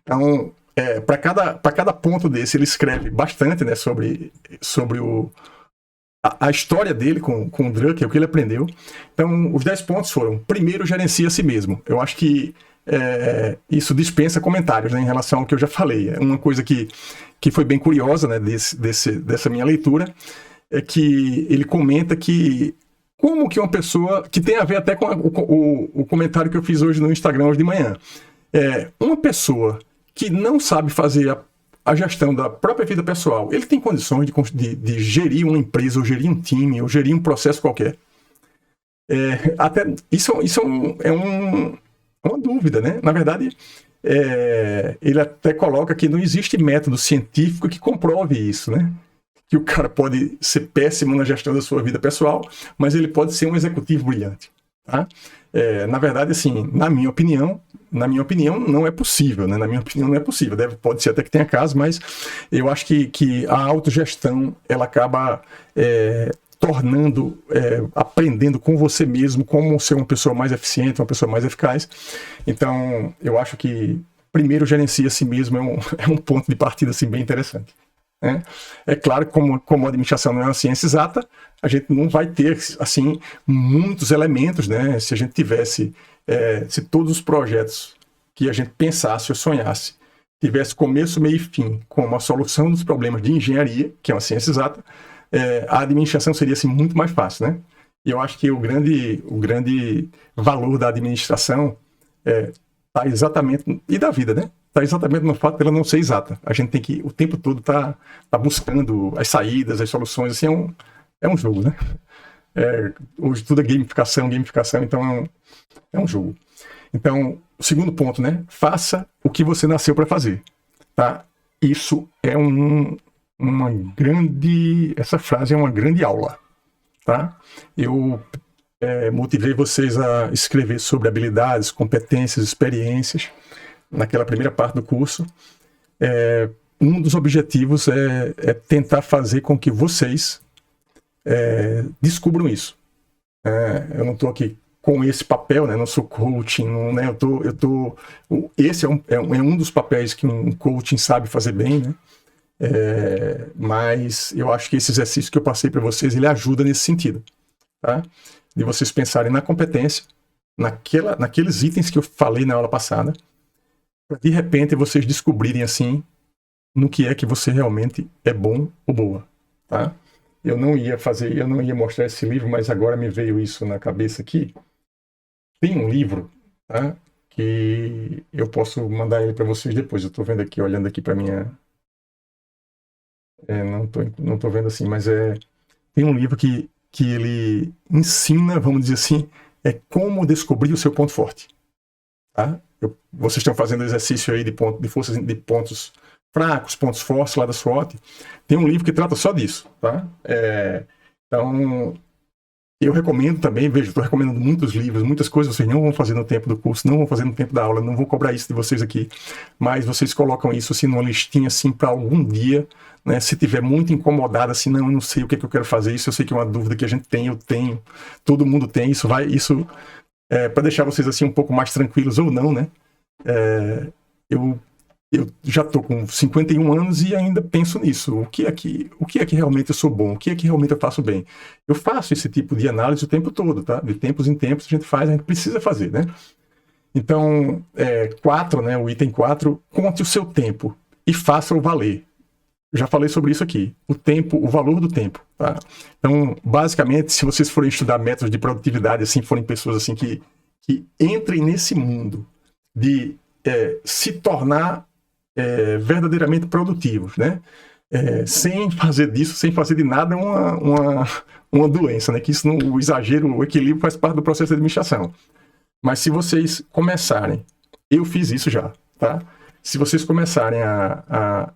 Então, para cada ponto desse, ele escreve bastante, né, sobre a história dele com o Drucker, o que ele aprendeu. Então, os 10 pontos foram: primeiro, gerencie a si mesmo. Eu acho que isso dispensa comentários, né, em relação ao que eu já falei. Uma coisa que foi bem curiosa, né, dessa minha leitura, é que ele comenta que como que uma pessoa, que tem a ver até com o comentário que eu fiz hoje no Instagram, hoje de manhã, uma pessoa que não sabe fazer a gestão da própria vida pessoal, ele tem condições de gerir uma empresa, ou gerir um time, ou gerir um processo qualquer. Até isso é uma dúvida, né? Na verdade, ele até coloca que não existe método científico que comprove isso, né? Que o cara pode ser péssimo na gestão da sua vida pessoal, mas ele pode ser um executivo brilhante, tá? Na verdade, assim, na minha opinião, não é possível, né? Na minha opinião, não é possível. Pode ser até que tenha caso, mas eu acho que a autogestão, ela acaba aprendendo com você mesmo como ser uma pessoa mais eficiente, uma pessoa mais eficaz. Então, eu acho que primeiro gerenciar a si mesmo é um ponto de partida, assim, bem interessante. É claro que como a administração não é uma ciência exata, a gente não vai ter assim muitos elementos, né? Se a gente tivesse, se todos os projetos que a gente pensasse ou sonhasse tivesse começo, meio e fim, como a solução dos problemas de engenharia, que é uma ciência exata, a administração seria assim muito mais fácil, né? E eu acho que o grande valor da administração está exatamente, e da vida, né? Está exatamente no fato dela não ser exata. A gente tem que, o tempo todo, tá buscando as saídas, as soluções. Assim, é um jogo, né? Hoje tudo é gamificação, então é um jogo. Então, o segundo ponto, né? Faça o que você nasceu para fazer, tá? Isso é essa frase é uma grande aula, tá? Eu motivei vocês a escrever sobre habilidades, competências, experiências naquela primeira parte do curso. Um dos objetivos é tentar fazer com que vocês descubram isso. Eu não estou aqui com esse papel, né? Não sou coaching, não, né? Esse é um dos papéis que um coaching sabe fazer bem, né? Mas eu acho que esse exercício que eu passei para vocês, ele ajuda nesse sentido, tá? De vocês pensarem na competência, naqueles itens que eu falei na aula passada, para de repente vocês descobrirem assim no que é que você realmente é bom ou boa, tá? Eu não ia mostrar esse livro, mas agora me veio isso na cabeça aqui. Tem um livro, tá? que eu posso mandar ele para vocês depois. Eu estou vendo aqui, olhando aqui para minha... não tô vendo assim, mas tem um livro que ele ensina, vamos dizer assim, como descobrir o seu ponto forte. Tá? Vocês estão fazendo exercício aí de forças, de pontos fracos, pontos fortes lá da SWOT. Tem um livro que trata só disso. Tá? Então, eu recomendo também, estou recomendando muitos livros, muitas coisas vocês não vão fazer no tempo do curso, não vão fazer no tempo da aula, não vou cobrar isso de vocês aqui, mas vocês colocam isso assim numa listinha assim para algum dia, né? Se tiver muito incomodado assim, não sei o que eu quero fazer, isso eu sei que é uma dúvida que a gente tem, eu tenho, todo mundo tem, isso para deixar vocês assim um pouco mais tranquilos ou não, né? Eu já estou com 51 anos e ainda penso nisso. O que é que realmente eu sou bom? O que é que realmente eu faço bem? Eu faço esse tipo de análise o tempo todo, tá? De tempos em tempos a gente precisa fazer, né? Então, 4, né? O item 4, conte o seu tempo e faça-o valer. Eu já falei sobre isso aqui. O tempo, o valor do tempo, tá? Então, basicamente, se vocês forem estudar métodos de produtividade, assim, forem pessoas assim que entrem nesse mundo de se tornar verdadeiramente produtivos, né? Sem fazer disso, sem fazer de nada uma doença, né? Que isso, o exagero, o equilíbrio faz parte do processo de administração. Mas se vocês começarem, eu fiz isso já, tá? Se vocês começarem a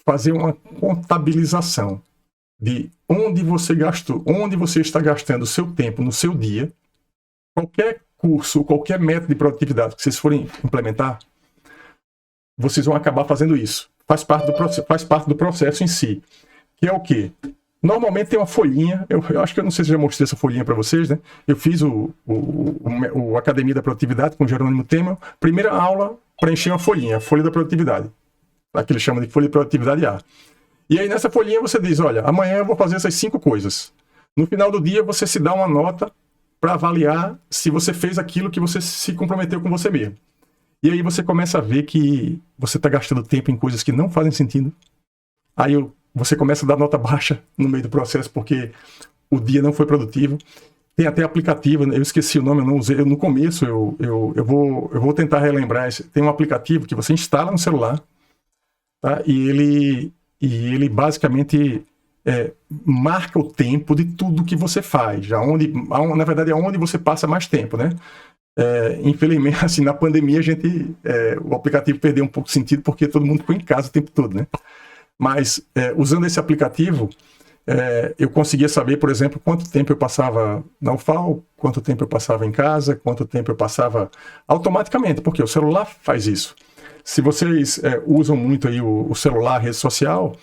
fazer uma contabilização de onde você está gastando o seu tempo no seu dia, qualquer curso, qualquer método de produtividade que vocês forem implementar, vocês vão acabar fazendo isso. Faz parte do processo em si. Que é o quê? Normalmente tem uma folhinha, eu acho que eu não sei se eu já mostrei essa folhinha para vocês, né? Eu fiz o Academia da Produtividade com Jerônimo Temel. Primeira aula, preenchi uma folhinha, a folha da produtividade. Que eles chamam de folha de produtividade A. E aí nessa folhinha você diz, olha, amanhã eu vou fazer essas 5 coisas. No final do dia você se dá uma nota para avaliar se você fez aquilo que você se comprometeu com você mesmo. E aí você começa a ver que você está gastando tempo em coisas que não fazem sentido. Aí você começa a dar nota baixa no meio do processo porque o dia não foi produtivo. Tem até aplicativo, eu esqueci o nome, eu não usei. No começo, eu vou tentar relembrar. Tem um aplicativo que você instala no celular, tá? E ele basicamente marca o tempo de tudo que você faz. Na verdade, é onde você passa mais tempo, né? Infelizmente, assim, na pandemia o aplicativo perdeu um pouco de sentido porque todo mundo ficou em casa o tempo todo, né? Mas usando esse aplicativo, eu conseguia saber, por exemplo, quanto tempo eu passava na UFAL, quanto tempo eu passava em casa, quanto tempo eu passava automaticamente, porque o celular faz isso. Se vocês usam muito aí o celular, a rede social,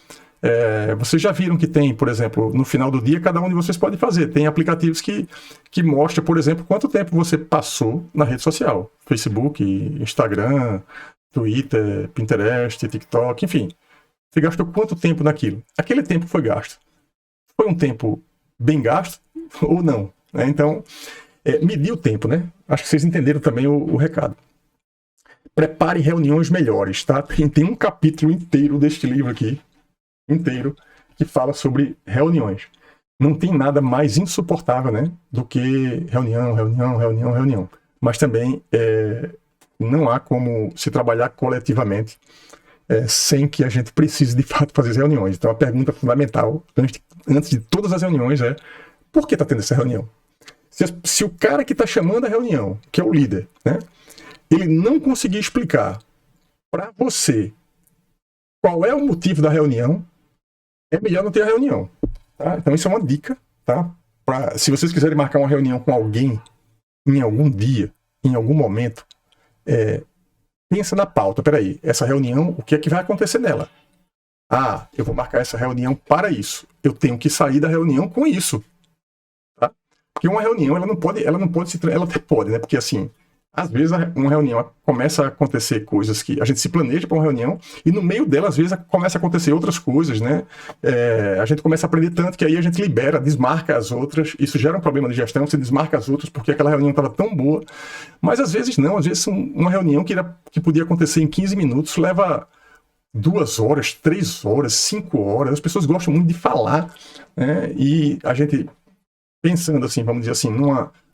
vocês já viram que tem, por exemplo, no final do dia, cada um de vocês pode fazer. Tem aplicativos que mostram, por exemplo, quanto tempo você passou na rede social. Facebook, Instagram, Twitter, Pinterest, TikTok, enfim. Você gastou quanto tempo naquilo? Aquele tempo foi gasto. Foi um tempo bem gasto ou não? Então, medir o tempo, né? Acho que vocês entenderam também o recado. Prepare reuniões melhores, tá? Tem um capítulo inteiro deste livro aqui, que fala sobre reuniões. Não tem nada mais insuportável, né, do que reunião. Mas também não há como se trabalhar coletivamente sem que a gente precise de fato fazer reuniões. Então a pergunta fundamental, antes de todas as reuniões, por que está tendo essa reunião? Se o cara que está chamando a reunião, que é o líder, né, ele não conseguir explicar para você qual é o motivo da reunião, é melhor não ter a reunião. Tá? Então isso é uma dica, tá? Se vocês quiserem marcar uma reunião com alguém em algum dia, em algum momento, pensa na pauta. Peraí, essa reunião, o que é que vai acontecer nela? Eu vou marcar essa reunião para isso. Eu tenho que sair da reunião com isso. Tá? Porque uma reunião, ela até pode, né? Porque assim, às vezes uma reunião começa a acontecer coisas que a gente se planeja para uma reunião e no meio dela, às vezes, começa a acontecer outras coisas, né? A gente começa a aprender tanto que aí a gente desmarca as outras. Isso gera um problema de gestão, você desmarca as outras porque aquela reunião estava tão boa. Mas às vezes não, às vezes uma reunião que podia acontecer em 15 minutos leva 2 horas, 3 horas, 5 horas. As pessoas gostam muito de falar, né? E a gente, pensando assim, vamos dizer assim,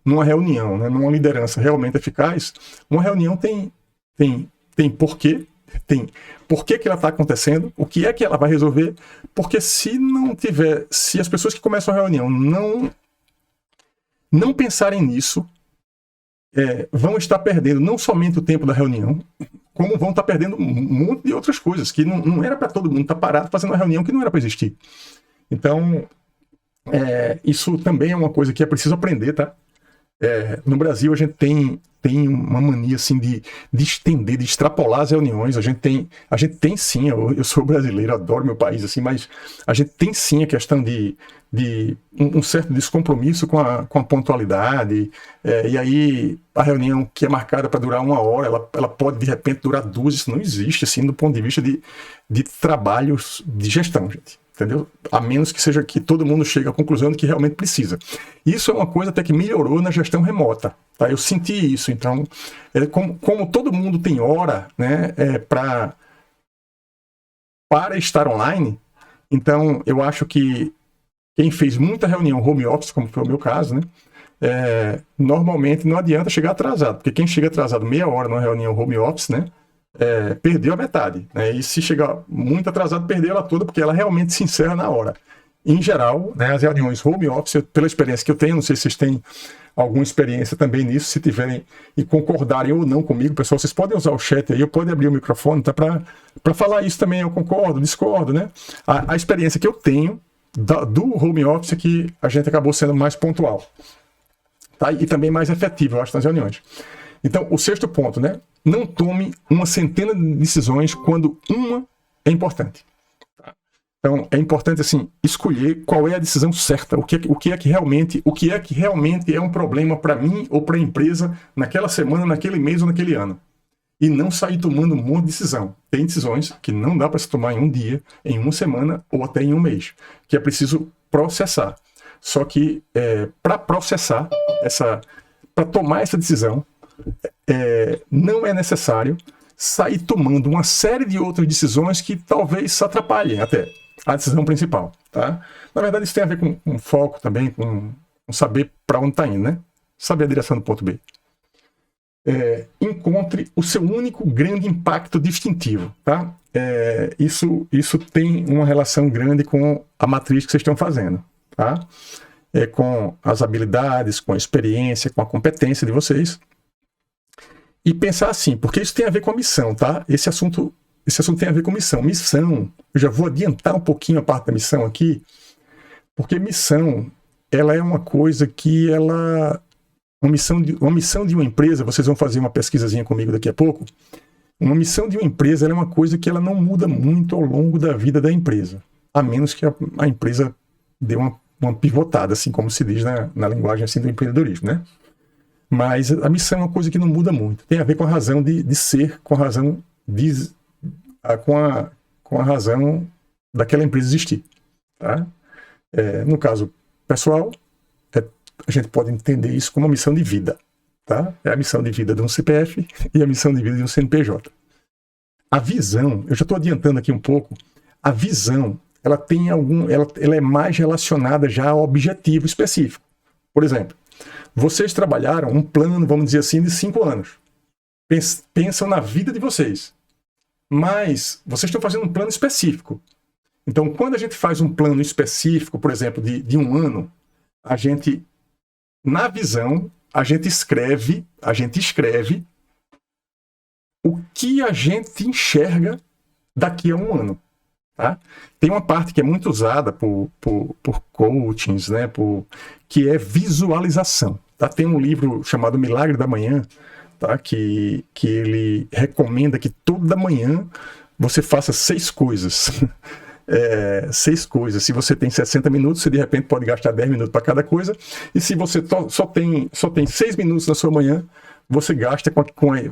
numa reunião, né, numa liderança realmente eficaz, uma reunião tem porquê, tem por que ela está acontecendo, o que é que ela vai resolver, porque se as pessoas que começam a reunião não pensarem nisso, vão estar perdendo não somente o tempo da reunião, como vão estar perdendo um monte de outras coisas, que não era para todo mundo estar parado fazendo uma reunião que não era para existir. Então, isso também é uma coisa que é preciso aprender, tá? No Brasil, a gente tem uma mania assim, de estender, de extrapolar as reuniões. A gente tem sim, eu sou brasileiro, adoro meu país, assim, mas a gente tem sim a questão de um certo descompromisso com a pontualidade. E aí, a reunião que é marcada para durar 1 hora, ela pode, de repente, durar 2. Isso não existe, assim, do ponto de vista de trabalhos de gestão, gente. Entendeu? A menos que seja que todo mundo chegue à conclusão de que realmente precisa. Isso é uma coisa até que melhorou na gestão remota. Tá? Eu senti isso. Então, como todo mundo tem hora, né, para estar online, então eu acho que quem fez muita reunião home office, como foi o meu caso, né, normalmente não adianta chegar atrasado, porque quem chega atrasado meia hora numa reunião home office, né, perdeu a metade, né? E se chegar muito atrasado, perdeu ela toda, porque ela realmente se encerra na hora. Em geral, né, as reuniões home office, pela experiência que eu tenho, não sei se vocês têm alguma experiência também nisso, se tiverem e concordarem ou não comigo, pessoal, vocês podem usar o chat aí, eu posso abrir o microfone, tá, para falar isso também, eu concordo, discordo, né? A experiência que eu tenho do home office é que a gente acabou sendo mais pontual, tá? E também mais efetivo, eu acho, nas reuniões. Então, o 6º ponto, né? Não tome uma centena de decisões quando uma é importante. Então, é importante, assim, escolher qual é a decisão certa, o que é que realmente é um problema para mim ou para a empresa naquela semana, naquele mês ou naquele ano. E não sair tomando um monte de decisão. Tem decisões que não dá para se tomar em um dia, em uma semana ou até em um mês, que é preciso processar. Só que, para processar, para tomar essa decisão, não é necessário sair tomando uma série de outras decisões que talvez se atrapalhem até a decisão principal, tá? Na verdade, isso tem a ver com foco também, com saber para onde está indo, né? Saber a direção do ponto B. Encontre o seu único grande impacto distintivo, tá? Isso tem uma relação grande com a matriz que vocês estão fazendo, tá? Com as habilidades, com a experiência, com a competência de vocês. E pensar assim, porque isso tem a ver com a missão, tá? Esse assunto tem a ver com missão. Missão, eu já vou adiantar um pouquinho a parte da missão aqui, porque missão, ela é uma coisa que uma missão de uma empresa, vocês vão fazer uma pesquisazinha comigo daqui a pouco, uma missão de uma empresa, ela é uma coisa que ela não muda muito ao longo da vida da empresa, a menos que a empresa dê uma pivotada, assim como se diz na linguagem assim, do empreendedorismo, né? Mas a missão é uma coisa que não muda muito. Tem a ver com a razão de ser, com a razão com a razão daquela empresa existir. Tá? No caso pessoal, a gente pode entender isso como uma missão de vida. Tá? É a missão de vida de um CPF e a missão de vida de um CNPJ. A visão, eu já estou adiantando aqui um pouco, a visão, ela é mais relacionada já ao objetivo específico. Por exemplo, vocês trabalharam um plano, vamos dizer assim, de 5 anos. Pensam na vida de vocês. Mas vocês estão fazendo um plano específico. Então, quando a gente faz um plano específico, por exemplo, de 1 ano, na visão, a gente escreve o que a gente enxerga daqui a 1 ano. Tá? Tem uma parte que é muito usada por coachings, né, que é visualização. Tá? Tem um livro chamado Milagre da Manhã, tá? que ele recomenda que toda manhã você faça 6 coisas. 6 coisas. Se você tem 60 minutos, você de repente pode gastar 10 minutos para cada coisa. E se você só tem 6 minutos na sua manhã, você gasta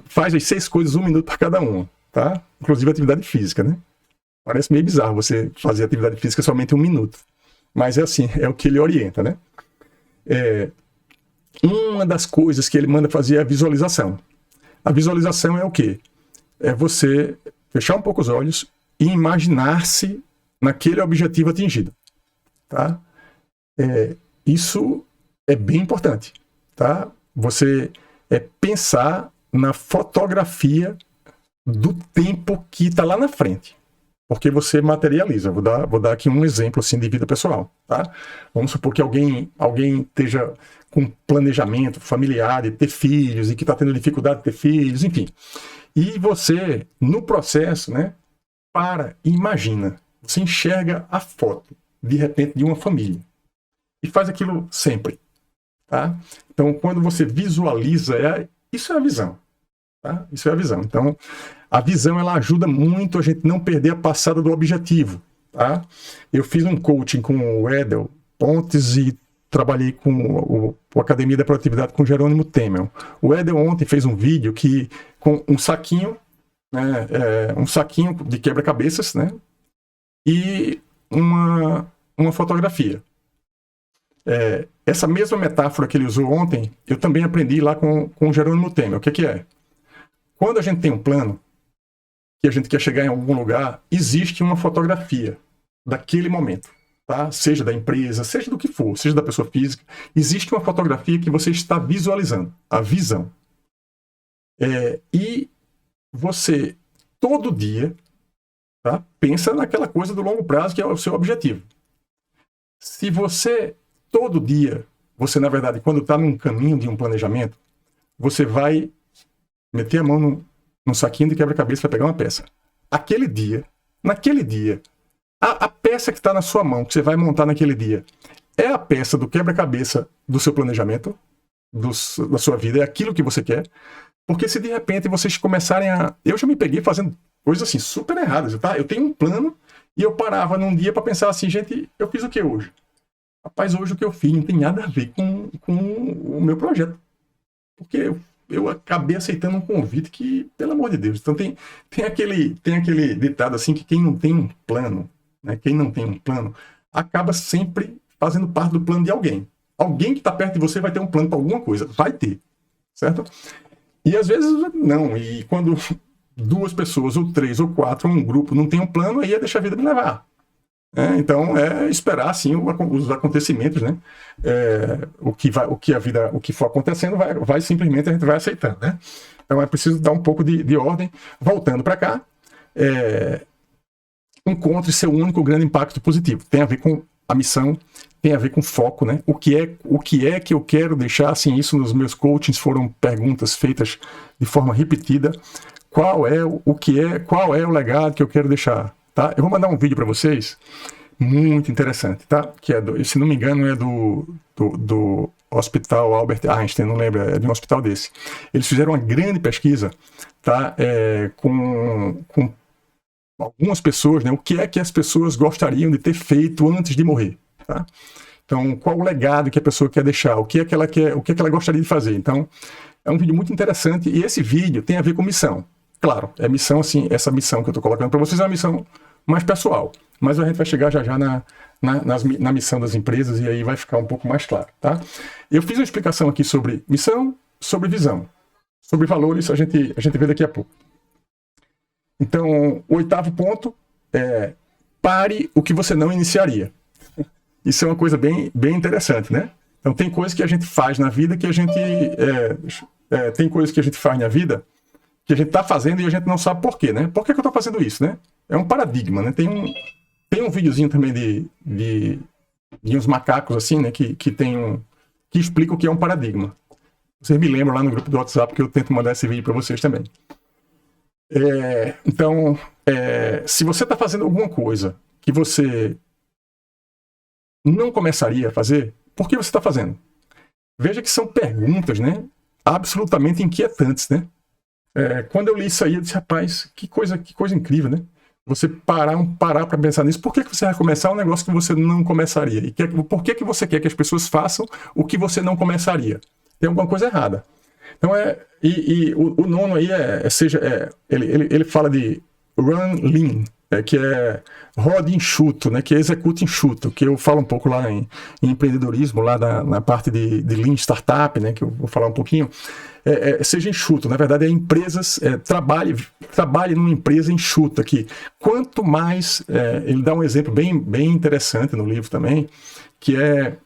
faz as 6 coisas 1 minuto para cada uma. Tá? Inclusive atividade física, né? Parece meio bizarro você fazer atividade física somente 1 minuto. Mas é assim, é o que ele orienta, né? Uma das coisas que ele manda fazer é a visualização. A visualização é o quê? É você fechar um pouco os olhos e imaginar-se naquele objetivo atingido. Tá? Isso é bem importante. tá? Você pensar na fotografia do tempo que está lá na frente, porque você materializa. Vou dar aqui um exemplo assim de vida pessoal, tá? Vamos supor que alguém esteja com planejamento familiar de ter filhos e que está tendo dificuldade de ter filhos, enfim. E você, no processo, né, imagina, você enxerga a foto, de repente, de uma família e faz aquilo sempre, tá? Então, quando você visualiza, isso é a visão, tá? Isso é a visão. Então, a visão, ela ajuda muito a gente não perder a passada do objetivo, tá? Eu fiz um coaching com o Edel Pontes e trabalhei com a Academia da Produtividade com Jerônimo Temel. O Edel ontem fez um vídeo com um saquinho, né, um saquinho de quebra-cabeças, né, e uma fotografia. Essa mesma metáfora que ele usou ontem, eu também aprendi lá com o Jerônimo Temel. O que é? Quando a gente tem um plano, que a gente quer chegar em algum lugar, existe uma fotografia daquele momento, tá? Seja da empresa, seja do que for, seja da pessoa física, existe uma fotografia que você está visualizando, a visão. E você, todo dia, tá, pensa naquela coisa do longo prazo que é o seu objetivo. Se você, todo dia, você, na verdade, quando está num caminho de um planejamento, você vai meter a mão num saquinho de quebra-cabeça e vai pegar uma peça. Naquele dia, a peça que está na sua mão, que você vai montar naquele dia, é a peça do quebra-cabeça do seu planejamento, da sua vida, é aquilo que você quer. Porque se de repente vocês começarem a... Eu já me peguei fazendo coisas assim, super erradas, tá? Eu tenho um plano e eu parava num dia para pensar assim, gente, eu fiz o que hoje? Rapaz, hoje o que eu fiz não tem nada a ver com o meu projeto. Porque eu acabei aceitando um convite que, pelo amor de Deus, então tem aquele ditado assim, que quem não tem um plano, né, quem não tem um plano, acaba sempre fazendo parte do plano de alguém. Alguém que está perto de você vai ter um plano para alguma coisa, vai ter, certo? E às vezes não, e quando 2 pessoas, ou 3, ou 4, ou um grupo não tem um plano, aí é deixar a vida me levar. Então é esperar assim os acontecimentos, né? O que for acontecendo vai simplesmente a gente vai aceitando, né? Então é preciso dar um pouco de ordem. Voltando para cá, encontre seu único grande impacto positivo. Tem a ver com a missão, tem a ver com foco, né? O que é que eu quero deixar? Assim, isso nos meus coachings foram perguntas feitas de forma repetida. Qual é o legado que eu quero deixar? Tá? Eu vou mandar um vídeo para vocês muito interessante, tá? Que se não me engano é do Hospital Albert Einstein, não lembro, é de um hospital desse. Eles fizeram uma grande pesquisa, tá? Com algumas pessoas, né? O que é que as pessoas gostariam de ter feito antes de morrer, tá? Então, qual o legado que a pessoa quer deixar? O que é que ela gostaria de fazer? Então, é um vídeo muito interessante e esse vídeo tem a ver com missão. Claro, missão assim, essa missão que eu estou colocando para vocês é uma missão mais pessoal, mas a gente vai chegar já na missão das empresas e aí vai ficar um pouco mais claro, tá? Eu fiz uma explicação aqui sobre missão, sobre visão, sobre valores, a gente vê daqui a pouco. Então, o 8º ponto é pare o que você não iniciaria. Isso é uma coisa bem interessante, né? Então, tem coisas que a gente faz na vida que a gente... tem coisas que a gente faz na vida que a gente está fazendo e a gente não sabe por quê, né? Por que eu estou fazendo isso, né? É um paradigma, né? Tem um videozinho também de uns macacos, assim, né? Que explica o que é um paradigma. Vocês me lembram lá no grupo do WhatsApp que eu tento mandar esse vídeo para vocês também. Então, se você está fazendo alguma coisa que você não começaria a fazer, por que você está fazendo? Veja que são perguntas, né? Absolutamente inquietantes, né? Quando eu li isso aí, eu disse, rapaz, que coisa incrível, né? Você parar para pensar nisso. Por que você vai começar um negócio que você não começaria? E por que você quer que as pessoas façam o que você não começaria? Tem alguma coisa errada. Então, o nono aí ele fala de run lean, que é rode enxuto, né, que é execute enxuto, que eu falo um pouco lá em empreendedorismo, lá na parte de Lean Startup, né, que eu vou falar um pouquinho. Seja enxuto, na verdade empresas, trabalhe numa empresa enxuta, que quanto mais, ele dá um exemplo bem interessante no livro também, que é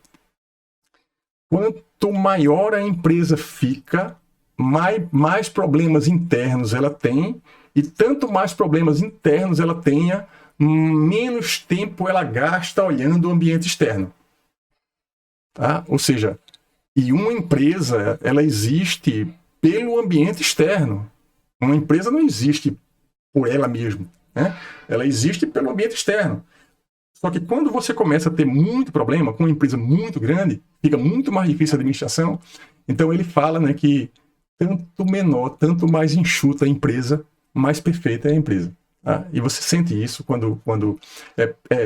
quanto maior a empresa fica, mais problemas internos ela tem, e tanto mais problemas internos ela tenha, menos tempo ela gasta olhando o ambiente externo. Tá? Ou seja, e uma empresa, ela existe pelo ambiente externo. Uma empresa não existe por ela mesma, né? Ela existe pelo ambiente externo. Só que quando você começa a ter muito problema com uma empresa muito grande, fica muito mais difícil a administração. Então ele fala, né, que tanto menor, tanto mais enxuta a empresa, mais perfeita é a empresa. Tá? E você sente isso quando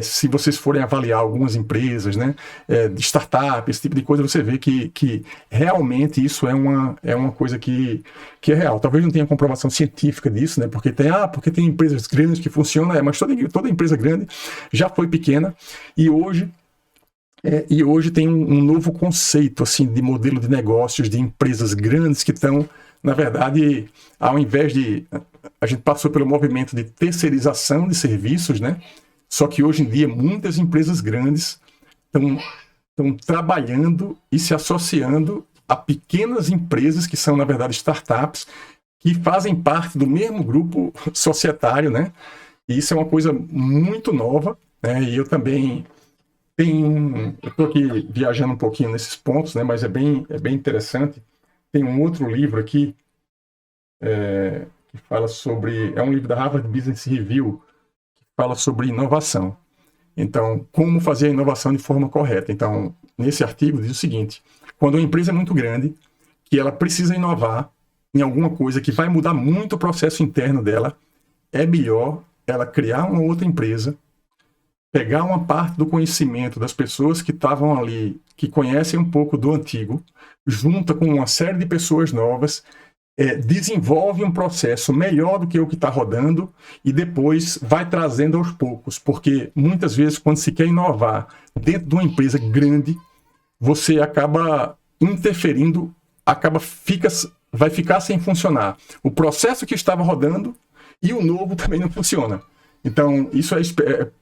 se vocês forem avaliar algumas empresas, né, de startup, esse tipo de coisa, você vê que realmente isso é uma coisa que é real. Talvez não tenha comprovação científica disso, né, porque tem empresas grandes que funcionam, mas toda empresa grande já foi pequena e hoje tem um novo conceito assim, de modelo de negócios, de empresas grandes que estão, na verdade, ao invés de... A gente passou pelo movimento de terceirização de serviços, né? Só que hoje em dia muitas empresas grandes estão trabalhando e se associando a pequenas empresas que são, na verdade, startups, que fazem parte do mesmo grupo societário, né? E isso é uma coisa muito nova, né? E eu também... Eu estou aqui viajando um pouquinho nesses pontos, né, mas é bem interessante. Tem um outro livro aqui que fala sobre... É um livro da Harvard Business Review que fala sobre inovação. Então, como fazer a inovação de forma correta. Então, nesse artigo diz o seguinte: quando uma empresa é muito grande, que ela precisa inovar em alguma coisa que vai mudar muito o processo interno dela, é melhor ela criar uma outra empresa, pegar uma parte do conhecimento das pessoas que estavam ali, que conhecem um pouco do antigo, junta com uma série de pessoas novas, desenvolve um processo melhor do que o que está rodando e depois vai trazendo aos poucos, porque muitas vezes quando se quer inovar dentro de uma empresa grande, você acaba interferindo, vai ficar sem funcionar. O processo que estava rodando e o novo também não funciona. Então, isso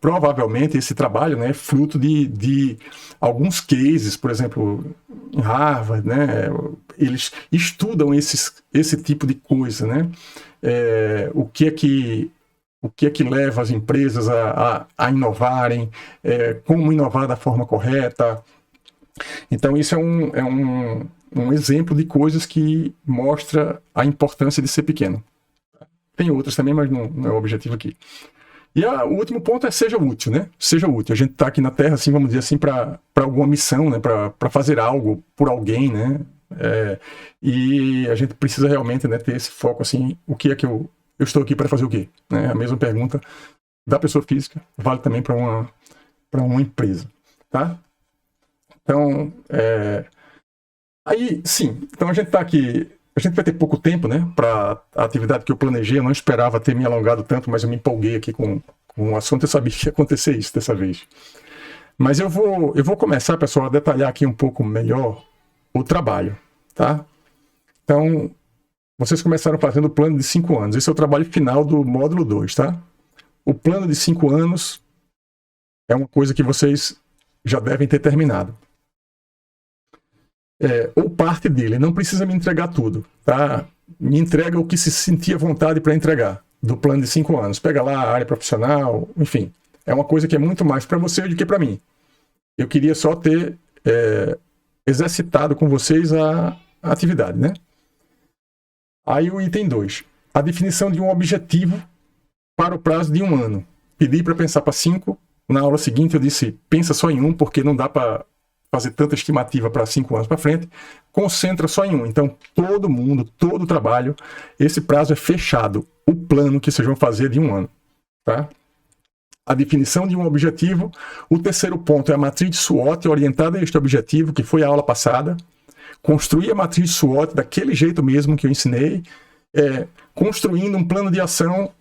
provavelmente, esse trabalho, né, é fruto de alguns cases, por exemplo, em Harvard, né, eles estudam esse tipo de coisa, né, o que é que leva as empresas a inovarem, como inovar da forma correta. Então, isso é um exemplo de coisas que mostra a importância de ser pequeno. Tem outras também, mas não é o objetivo aqui. E o último ponto é seja útil, né? Seja útil. A gente está aqui na Terra, assim, vamos dizer assim, para alguma missão, né? Para fazer algo por alguém, né? E a gente precisa realmente, né, ter esse foco, assim, o que é que eu estou aqui para fazer o quê? Né? A mesma pergunta da pessoa física vale também para uma empresa, tá? Então, aí, sim. Então a gente está aqui... A gente vai ter pouco tempo, né, para a atividade que eu planejei. Eu não esperava ter me alongado tanto, mas eu me empolguei aqui com o assunto. Eu sabia que ia acontecer isso dessa vez. Mas eu vou começar, pessoal, a detalhar aqui um pouco melhor o trabalho, tá? Então, vocês começaram fazendo o plano de 5 anos. Esse é o trabalho final do módulo 2, tá? O plano de 5 anos é uma coisa que vocês já devem ter terminado. Ou parte dele, não precisa me entregar tudo, tá? Me entrega o que se sentia vontade para entregar do plano de 5 anos. Pega lá a área profissional, enfim. É uma coisa que é muito mais para você do que para mim. Eu queria só ter exercitado com vocês a atividade, né? Aí o item 2. A definição de um objetivo para o prazo de 1 ano. Pedi para pensar para 5. Na aula seguinte eu disse, pensa só em 1, porque não dá para fazer tanta estimativa para 5 anos para frente, concentra só em 1. Então, todo mundo, todo trabalho, esse prazo é fechado. O plano que vocês vão fazer de 1 ano. Tá? A definição de um objetivo. O terceiro ponto é a matriz SWOT orientada a este objetivo, que foi a aula passada. Construir a matriz SWOT daquele jeito mesmo que eu ensinei, construindo um plano de ação,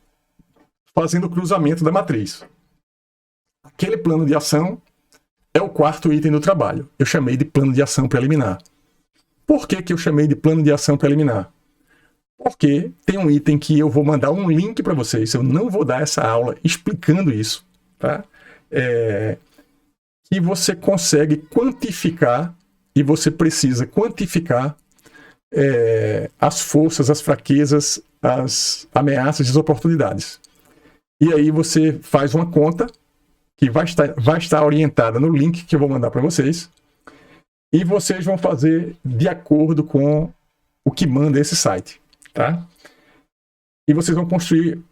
fazendo o cruzamento da matriz. Aquele plano de ação é o 4º item do trabalho. Eu chamei de plano de ação preliminar. Por que eu chamei de plano de ação preliminar? Porque tem um item que eu vou mandar um link para vocês. Eu não vou dar essa aula explicando isso, tá? Que você consegue quantificar e você precisa quantificar as forças, as fraquezas, as ameaças e as oportunidades. E aí você faz uma conta que vai estar orientada no link que eu vou mandar para vocês, e vocês vão fazer de acordo com o que manda esse site, tá? E vocês vão construir,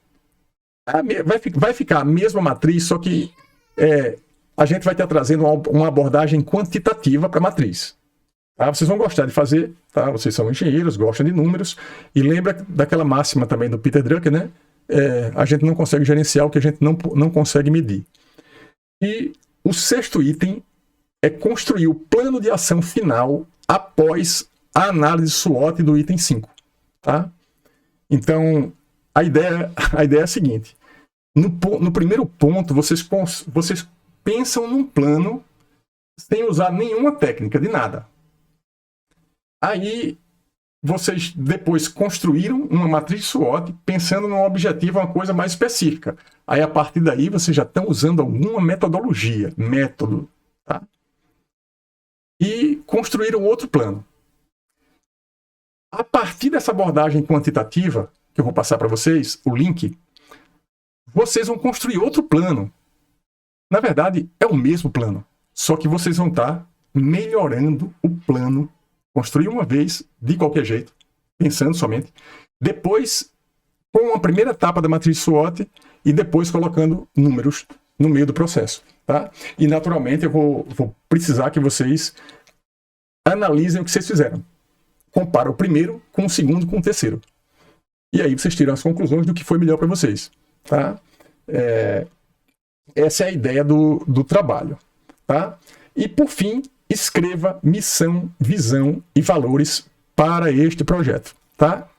vai ficar a mesma matriz, só que a gente vai estar trazendo uma abordagem quantitativa para a matriz. Tá? Vocês vão gostar de fazer, tá? Vocês são engenheiros, gostam de números, e lembra daquela máxima também do Peter Drucker, né? A gente não consegue gerenciar o que a gente não consegue medir. E o sexto item é construir o plano de ação final após a análise SWOT do item 5. Tá? Então, a ideia é a seguinte. No primeiro ponto, vocês pensam num plano sem usar nenhuma técnica, de nada. Aí, vocês depois construíram uma matriz SWOT pensando num objetivo, uma coisa mais específica. Aí, a partir daí, vocês já estão usando alguma metodologia, método, tá? E construíram outro plano. A partir dessa abordagem quantitativa, que eu vou passar para vocês, o link, vocês vão construir outro plano. Na verdade, é o mesmo plano, só que vocês vão estar melhorando o plano. Construir uma vez, de qualquer jeito, pensando somente. Depois, com a primeira etapa da matriz SWOT e depois colocando números no meio do processo. Tá? E, naturalmente, eu vou precisar que vocês analisem o que vocês fizeram. Compara o primeiro com o segundo com o terceiro. E aí vocês tiram as conclusões do que foi melhor para vocês. Tá? Essa é a ideia do trabalho. Tá? E, por fim, escreva missão, visão e valores para este projeto, tá?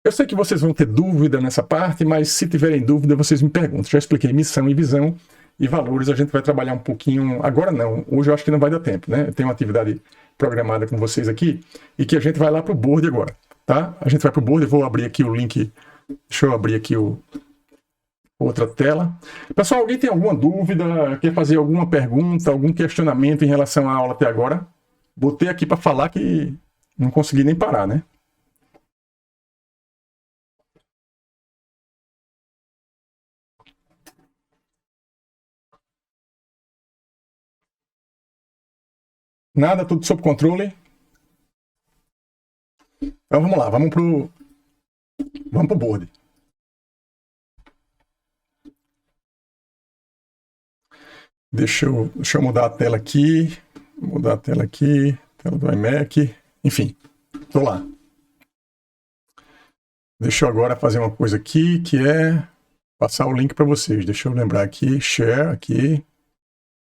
Eu sei que vocês vão ter dúvida nessa parte, mas se tiverem dúvida, vocês me perguntam. Já expliquei missão e visão e valores, a gente vai trabalhar um pouquinho, agora não, hoje eu acho que não vai dar tempo, né? Eu tenho uma atividade programada com vocês aqui e que a gente vai lá para o board agora, tá? A gente vai para o board, eu vou abrir aqui o link, deixa eu abrir aqui outra tela. Pessoal, alguém tem alguma dúvida, quer fazer alguma pergunta, algum questionamento em relação à aula até agora? Botei aqui para falar que não consegui nem parar, né? Nada, tudo sob controle? Então vamos lá, vamos pro board. Deixa eu mudar a tela aqui. Tela do iMac. Enfim, tô lá. Deixa eu agora fazer uma coisa aqui, que é passar o link para vocês. Deixa eu lembrar aqui, share aqui,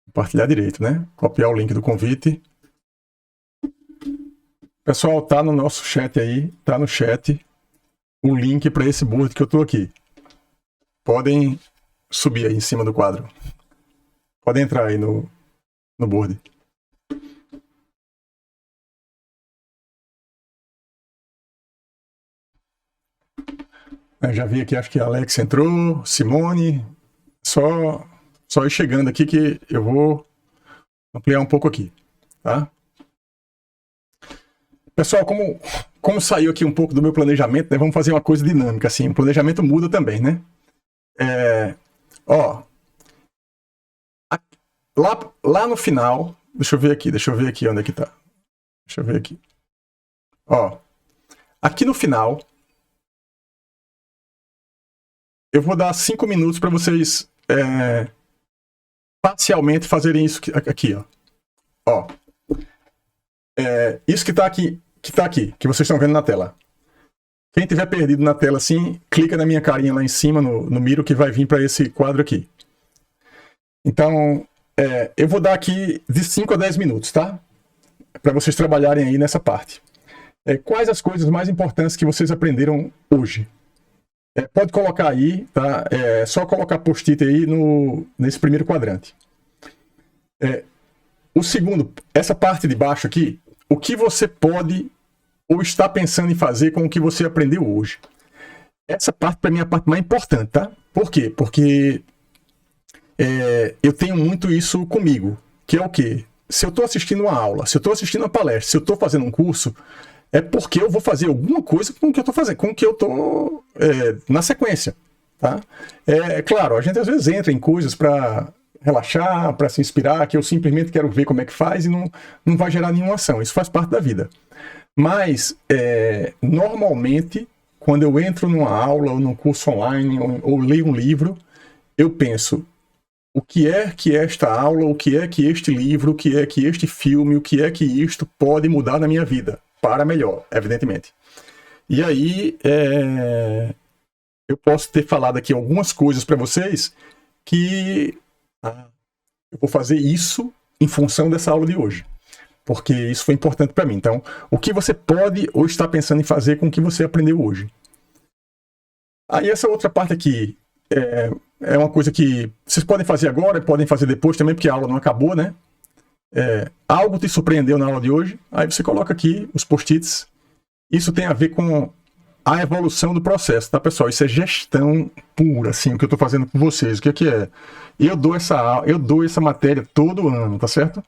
compartilhar direito, né? Copiar o link do convite. Pessoal, tá no nosso chat aí, tá no chat o link para esse board que eu tô aqui. Podem subir aí em cima do quadro. Podem entrar aí no board. Eu já vi aqui, acho que a Alex entrou, Simone. Só ir chegando aqui que eu vou ampliar um pouco aqui, tá? Pessoal, como saiu aqui um pouco do meu planejamento, né, vamos fazer uma coisa dinâmica, assim. O planejamento muda também, né? Lá no final, deixa eu ver aqui onde é que tá. Deixa eu ver aqui. Aqui no final, eu vou dar 5 minutos para vocês parcialmente fazerem isso aqui, ó. Isso que tá aqui, que vocês estão vendo na tela. Quem tiver perdido na tela assim, clica na minha carinha lá em cima, no Miro, que vai vir para esse quadro aqui. Então, eu vou dar aqui de 5 a 10 minutos, tá? Para vocês trabalharem aí nessa parte. Quais as coisas mais importantes que vocês aprenderam hoje? Pode colocar aí, tá? É só colocar post-it aí nesse primeiro quadrante. O segundo, essa parte de baixo aqui, o que você pode ou está pensando em fazer com o que você aprendeu hoje. Essa parte, para mim, é a parte mais importante, tá? Por quê? Porque eu tenho muito isso comigo, que é o quê? se eu estou assistindo uma aula, se eu estou assistindo uma palestra, se eu estou fazendo um curso, é porque eu vou fazer alguma coisa com o que eu estou fazendo, com o que eu estou na sequência. Tá? Claro, a gente às vezes entra em coisas para relaxar, para se inspirar, que eu simplesmente quero ver como é que faz e não vai gerar nenhuma ação. Isso faz parte da vida. Mas, normalmente, quando eu entro numa aula ou num curso online ou leio um livro, eu penso, o que é que esta aula, o que é que este livro, o que é que este filme, o que é que isto pode mudar na minha vida? Para melhor, evidentemente. E aí, eu posso ter falado aqui algumas coisas para vocês que eu vou fazer isso em função dessa aula de hoje. Porque isso foi importante para mim. Então, o que você pode ou está pensando em fazer com o que você aprendeu hoje? Aí essa outra parte aqui é uma coisa que vocês podem fazer agora, podem fazer depois também, porque a aula não acabou, né? Algo te surpreendeu na aula de hoje? Aí você coloca aqui os post-its. Isso tem a ver com a evolução do processo, tá, pessoal? Isso é gestão pura, assim, o que eu estou fazendo com vocês. O que é? Eu dou essa matéria todo ano, tá certo?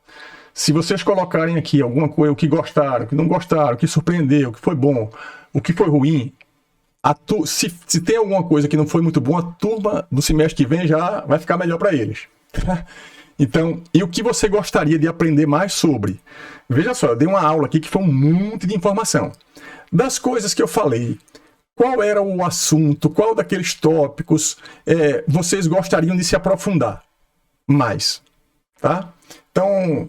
Se vocês colocarem aqui alguma coisa, o que gostaram, o que não gostaram, o que surpreendeu, o que foi bom, o que foi ruim, se tem alguma coisa que não foi muito bom, a turma do semestre que vem já vai ficar melhor para eles. Então, e o que você gostaria de aprender mais sobre? Veja só, eu dei uma aula aqui que foi um monte de informação. Das coisas que eu falei, qual era o assunto, qual daqueles tópicos vocês gostariam de se aprofundar mais? Tá? Então,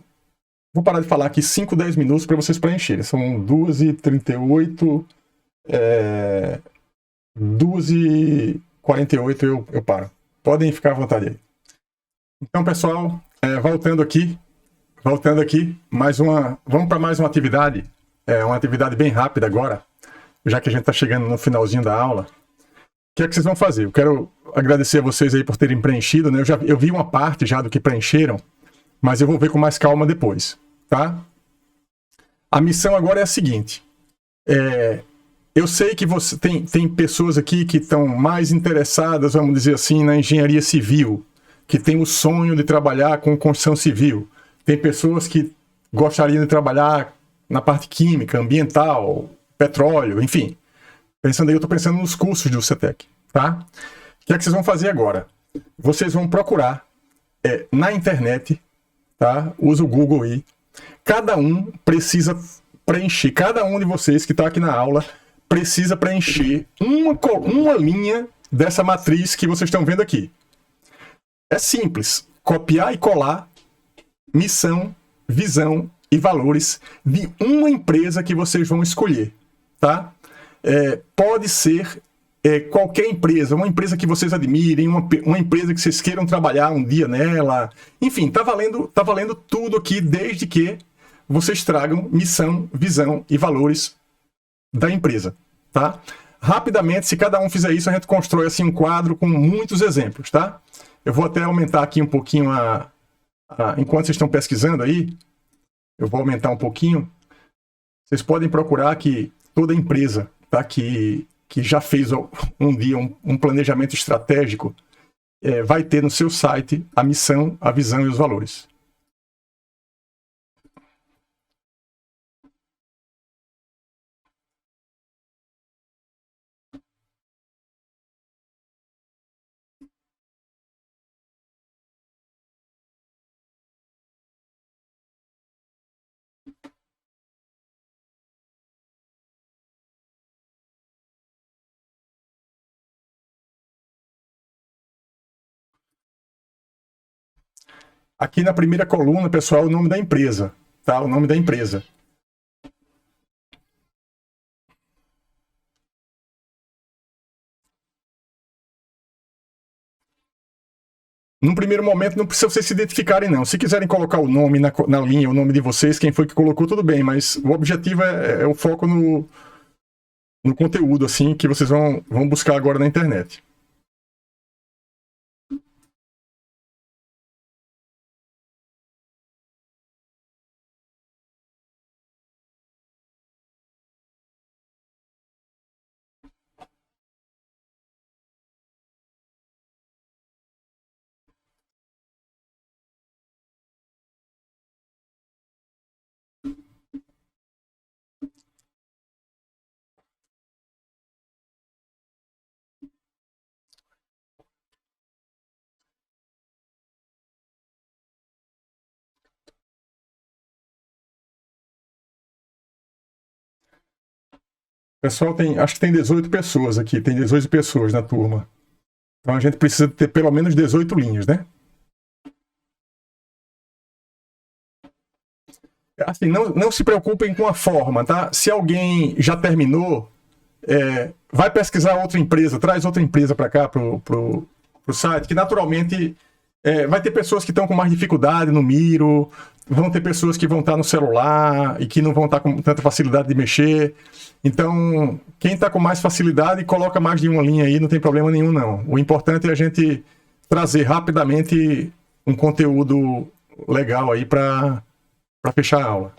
vou parar de falar aqui 5, 10 minutos para vocês preencherem. São 2h38, 2h48 eu paro. Podem ficar à vontade aí. Então, pessoal, voltando aqui, vamos para mais uma atividade, uma atividade bem rápida agora, já que a gente está chegando no finalzinho da aula. O que é que vocês vão fazer? Eu quero agradecer a vocês aí por terem preenchido, né? Eu vi uma parte já do que preencheram, mas eu vou ver com mais calma depois, tá? A missão agora é a seguinte, eu sei que você tem pessoas aqui que estão mais interessadas, vamos dizer assim, na engenharia civil, que tem o sonho de trabalhar com construção civil. Tem pessoas que gostariam de trabalhar na parte química, ambiental, petróleo, enfim. Pensando aí, eu estou pensando nos cursos do CETEC, tá? O que é que vocês vão fazer agora? Vocês vão procurar na internet, tá? Usa o Google aí. Cada um precisa preencher, cada um de vocês que está aqui na aula precisa preencher uma linha dessa matriz que vocês estão vendo aqui. É simples, copiar e colar missão, visão e valores de uma empresa que vocês vão escolher, tá? Pode ser qualquer empresa, uma empresa que vocês admirem, uma empresa que vocês queiram trabalhar um dia nela, enfim, tá valendo tudo aqui, desde que vocês tragam missão, visão e valores da empresa, tá? Rapidamente, se cada um fizer isso, a gente constrói assim um quadro com muitos exemplos, tá? Eu vou até aumentar aqui um pouquinho enquanto vocês estão pesquisando aí, eu vou aumentar um pouquinho. Vocês podem procurar que toda empresa, tá, que já fez um dia um planejamento estratégico, vai ter no seu site a missão, a visão e os valores. Aqui na primeira coluna, pessoal, o nome da empresa, tá? O nome da empresa. Num primeiro momento, não precisa vocês se identificarem, não. Se quiserem colocar o nome na linha, o nome de vocês, quem foi que colocou, tudo bem, mas o objetivo é o foco no conteúdo, assim, que vocês vão buscar agora na internet. Pessoal, acho que tem 18 pessoas aqui, tem 18 pessoas na turma. Então a gente precisa ter pelo menos 18 linhas, né? Assim, não se preocupem com a forma, tá? Se alguém já terminou, vai pesquisar outra empresa, traz outra empresa para cá, pro site, que naturalmente vai ter pessoas que estão com mais dificuldade no Miro, vão ter pessoas que vão estar no celular e que não vão estar com tanta facilidade de mexer. Então, quem está com mais facilidade, coloca mais de uma linha aí, não tem problema nenhum, não. O importante é a gente trazer rapidamente um conteúdo legal aí para fechar a aula.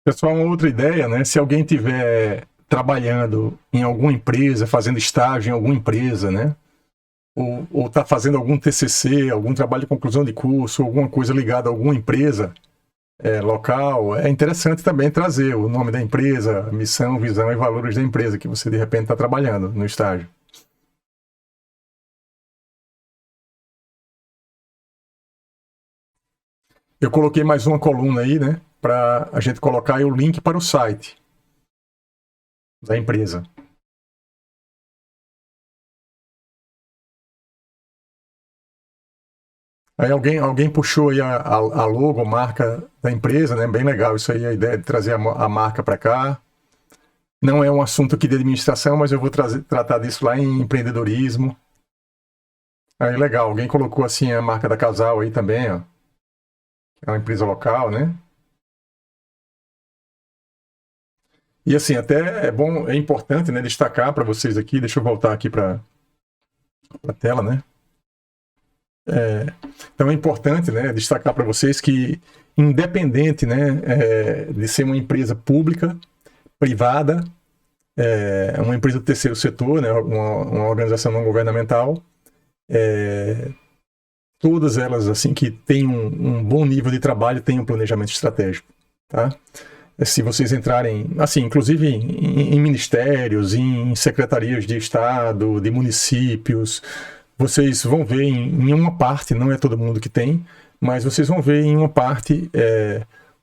Pessoal, uma outra ideia, né? Se alguém tiver trabalhando em alguma empresa, fazendo estágio em alguma empresa, né? Ou está fazendo algum TCC, algum trabalho de conclusão de curso, alguma coisa ligada a alguma empresa local, é interessante também trazer o nome da empresa, missão, visão e valores da empresa que você de repente está trabalhando no estágio. Eu coloquei mais uma coluna aí, né? Para a gente colocar aí o link para o site da empresa. Aí alguém puxou aí a logo, a marca da empresa, né? Bem legal isso aí, a ideia de trazer a marca para cá. Não é um assunto aqui de administração, mas eu vou tratar disso lá em empreendedorismo. Aí legal, alguém colocou assim a marca da Casal aí também, ó. É uma empresa local, né? E assim, até é bom, é importante, né, destacar para vocês aqui, deixa eu voltar aqui para a tela, né? Então é importante, né, destacar para vocês que, independente, né, de ser uma empresa pública, privada, uma empresa do terceiro setor, né, uma organização não governamental, todas elas assim que têm um bom nível de trabalho têm um planejamento estratégico, tá? Se vocês entrarem, assim, inclusive em ministérios, em secretarias de estado, de municípios, vocês vão ver em uma parte, não é todo mundo que tem, mas vocês vão ver em uma parte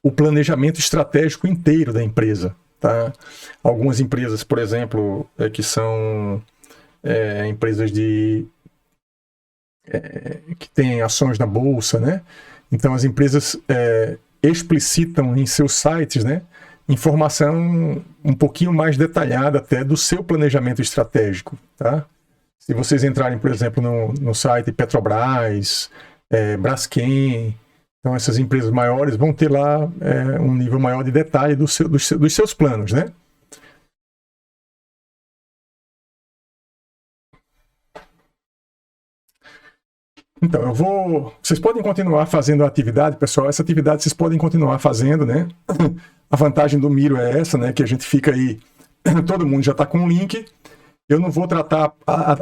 o planejamento estratégico inteiro da empresa, tá? Algumas empresas, por exemplo, que são empresas que têm ações na bolsa, né? Então as empresas explicitam em seus sites, né, informação um pouquinho mais detalhada até do seu planejamento estratégico, tá? Se vocês entrarem, por exemplo, no site Petrobras, Braskem, então essas empresas maiores vão ter lá um nível maior de detalhe dos seus planos, né? Então, vocês podem continuar fazendo a atividade, pessoal. Essa atividade vocês podem continuar fazendo, né? A vantagem do Miro é essa, né? Que a gente fica aí, todo mundo já está com o link. Eu não vou tratar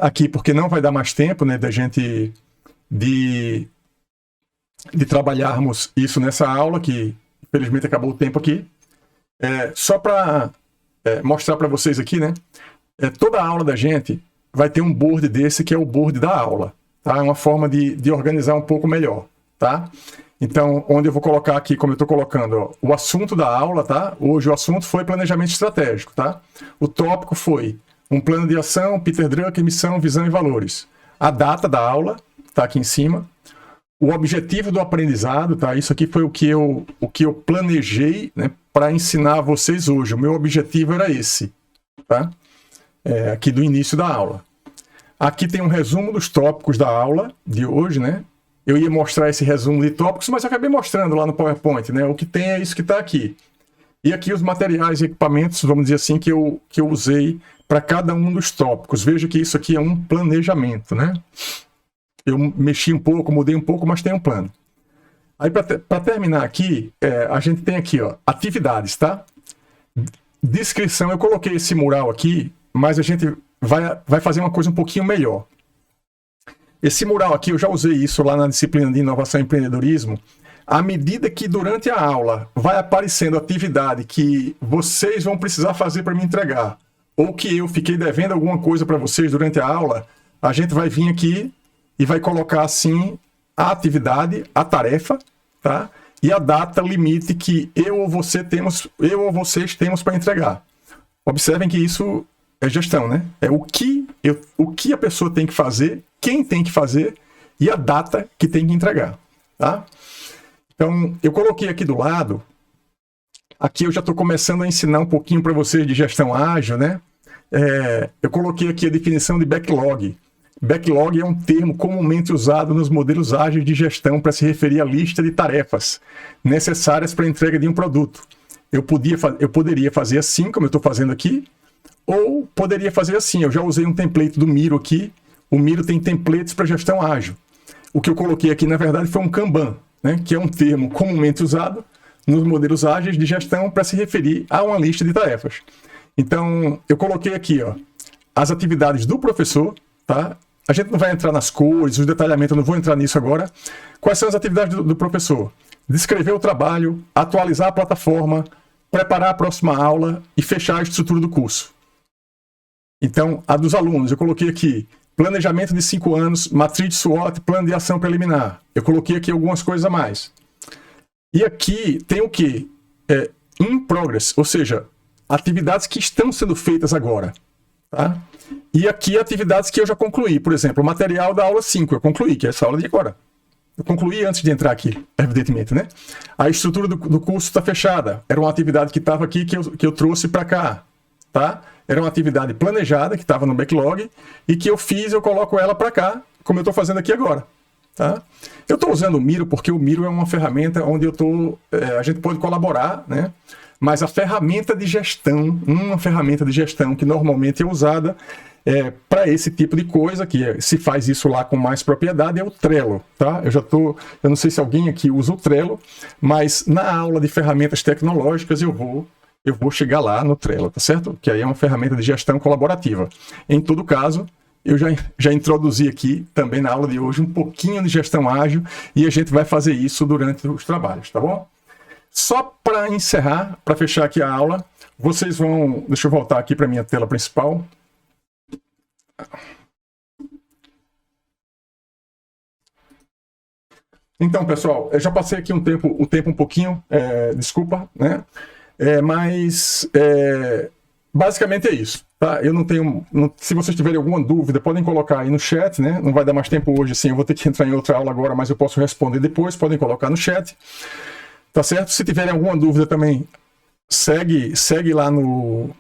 aqui porque não vai dar mais tempo, né? Da gente de trabalharmos isso nessa aula, que infelizmente acabou o tempo aqui. Só para mostrar para vocês aqui, né? Toda a aula da gente vai ter um board desse, que é o board da aula. Tá? É uma forma de organizar um pouco melhor, tá? Então, onde eu vou colocar aqui, como eu estou colocando, ó, o assunto da aula, tá? Hoje o assunto foi planejamento estratégico, tá? O tópico foi um plano de ação, Peter Drucker, missão, visão e valores. A data da aula tá aqui em cima. O objetivo do aprendizado, tá? Isso aqui foi o que eu planejei, né, para ensinar a vocês hoje. O meu objetivo era esse, tá? Aqui do início da aula. Aqui tem um resumo dos tópicos da aula de hoje, né? Eu ia mostrar esse resumo de tópicos, mas eu acabei mostrando lá no PowerPoint, né? O que tem é isso que está aqui. E aqui os materiais e equipamentos, vamos dizer assim, que eu usei para cada um dos tópicos. Veja que isso aqui é um planejamento, né? Eu mexi um pouco, mudei um pouco, mas tem um plano. Aí, para terminar aqui, a gente tem aqui, ó, atividades, tá? Descrição, eu coloquei esse mural aqui, mas a gente vai fazer uma coisa um pouquinho melhor. Esse mural aqui, eu já usei isso lá na disciplina de inovação e empreendedorismo. À medida que durante a aula vai aparecendo atividade que vocês vão precisar fazer para me entregar, ou que eu fiquei devendo alguma coisa para vocês durante a aula, a gente vai vir aqui e vai colocar assim a atividade, a tarefa, tá? E a data limite que eu ou vocês temos para entregar. Observem que isso é gestão, né? É o que a pessoa tem que fazer, quem tem que fazer e a data que tem que entregar, tá? Então, eu coloquei aqui do lado, aqui eu já estou começando a ensinar um pouquinho para vocês de gestão ágil, né? Eu coloquei aqui a definição de backlog. Backlog é um termo comumente usado nos modelos ágeis de gestão para se referir à lista de tarefas necessárias para a entrega de um produto. Eu poderia fazer assim, como eu estou fazendo aqui, ou poderia fazer assim. Eu já usei um template do Miro aqui. O Miro tem templates para gestão ágil. O que eu coloquei aqui, na verdade, foi um Kanban, né, que é um termo comumente usado nos modelos ágeis de gestão para se referir a uma lista de tarefas. Então, eu coloquei aqui, ó, as atividades do professor, tá? A gente não vai entrar nas cores, os detalhamentos, eu não vou entrar nisso agora. Quais são as atividades do professor? Descrever o trabalho, atualizar a plataforma, preparar a próxima aula e fechar a estrutura do curso. Então, a dos alunos, eu coloquei aqui planejamento de 5 anos, matriz de SWOT, plano de ação preliminar. Eu coloquei aqui algumas coisas a mais. E aqui tem o quê? In progress, ou seja, atividades que estão sendo feitas agora. Tá? E aqui atividades que eu já concluí. Por exemplo, o material da aula 5, eu concluí, que é essa aula de agora. Eu concluí antes de entrar aqui, evidentemente, né? A estrutura do curso está fechada. Era uma atividade que estava aqui, que eu trouxe para cá. Tá? Era uma atividade planejada, que estava no backlog, e que eu coloco ela para cá, como eu estou fazendo aqui agora. Tá? Eu estou usando o Miro porque o Miro é uma ferramenta onde a gente pode colaborar, né? Mas a ferramenta de gestão, uma ferramenta de gestão que normalmente é usada para esse tipo de coisa, que se faz isso lá com mais propriedade, é o Trello. Tá? Eu não sei se alguém aqui usa o Trello, mas na aula de ferramentas tecnológicas eu vou eu vou chegar lá no Trello, tá certo? Que aí é uma ferramenta de gestão colaborativa. Em todo caso, eu já introduzi aqui também na aula de hoje um pouquinho de gestão ágil e a gente vai fazer isso durante os trabalhos, tá bom? Só para encerrar, para fechar aqui a aula, vocês vão... Deixa eu voltar aqui para minha tela principal. Então, pessoal, eu já passei aqui o tempo um pouquinho, desculpa, né? Mas basicamente é isso, tá? Eu não tenho... se vocês tiverem alguma dúvida, podem colocar aí no chat, né? Não vai dar mais tempo hoje, assim, eu vou ter que entrar em outra aula agora, mas eu posso responder depois, podem colocar no chat, tá certo? Se tiverem alguma dúvida também, segue lá no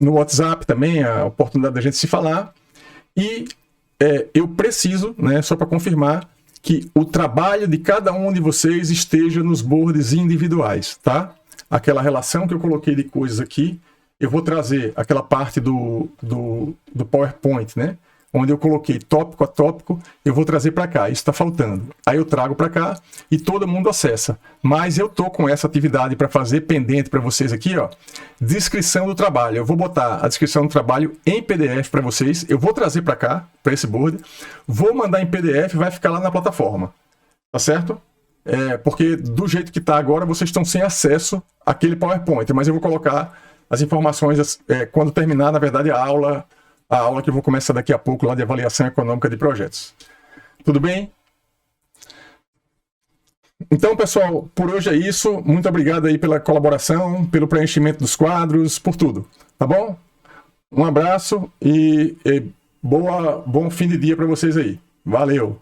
WhatsApp também, a oportunidade da gente se falar. E eu preciso, né, só para confirmar, que o trabalho de cada um de vocês esteja nos boards individuais, tá? Aquela relação que eu coloquei de coisas aqui, eu vou trazer aquela parte do PowerPoint, né? Onde eu coloquei tópico a tópico, eu vou trazer para cá, isso está faltando. Aí eu trago para cá e todo mundo acessa. Mas eu tô com essa atividade para fazer pendente para vocês aqui, ó. Descrição do trabalho. Eu vou botar a descrição do trabalho em PDF para vocês. Eu vou trazer para cá, para esse board. Vou mandar em PDF, vai ficar lá na plataforma. Tá certo? Porque do jeito que está agora, vocês estão sem acesso àquele PowerPoint. Mas eu vou colocar as informações quando terminar, na verdade, a aula que eu vou começar daqui a pouco lá de avaliação econômica de projetos. Tudo bem? Então, pessoal, por hoje é isso. Muito obrigado aí pela colaboração, pelo preenchimento dos quadros, por tudo. Tá bom? Um abraço e bom fim de dia para vocês aí. Valeu!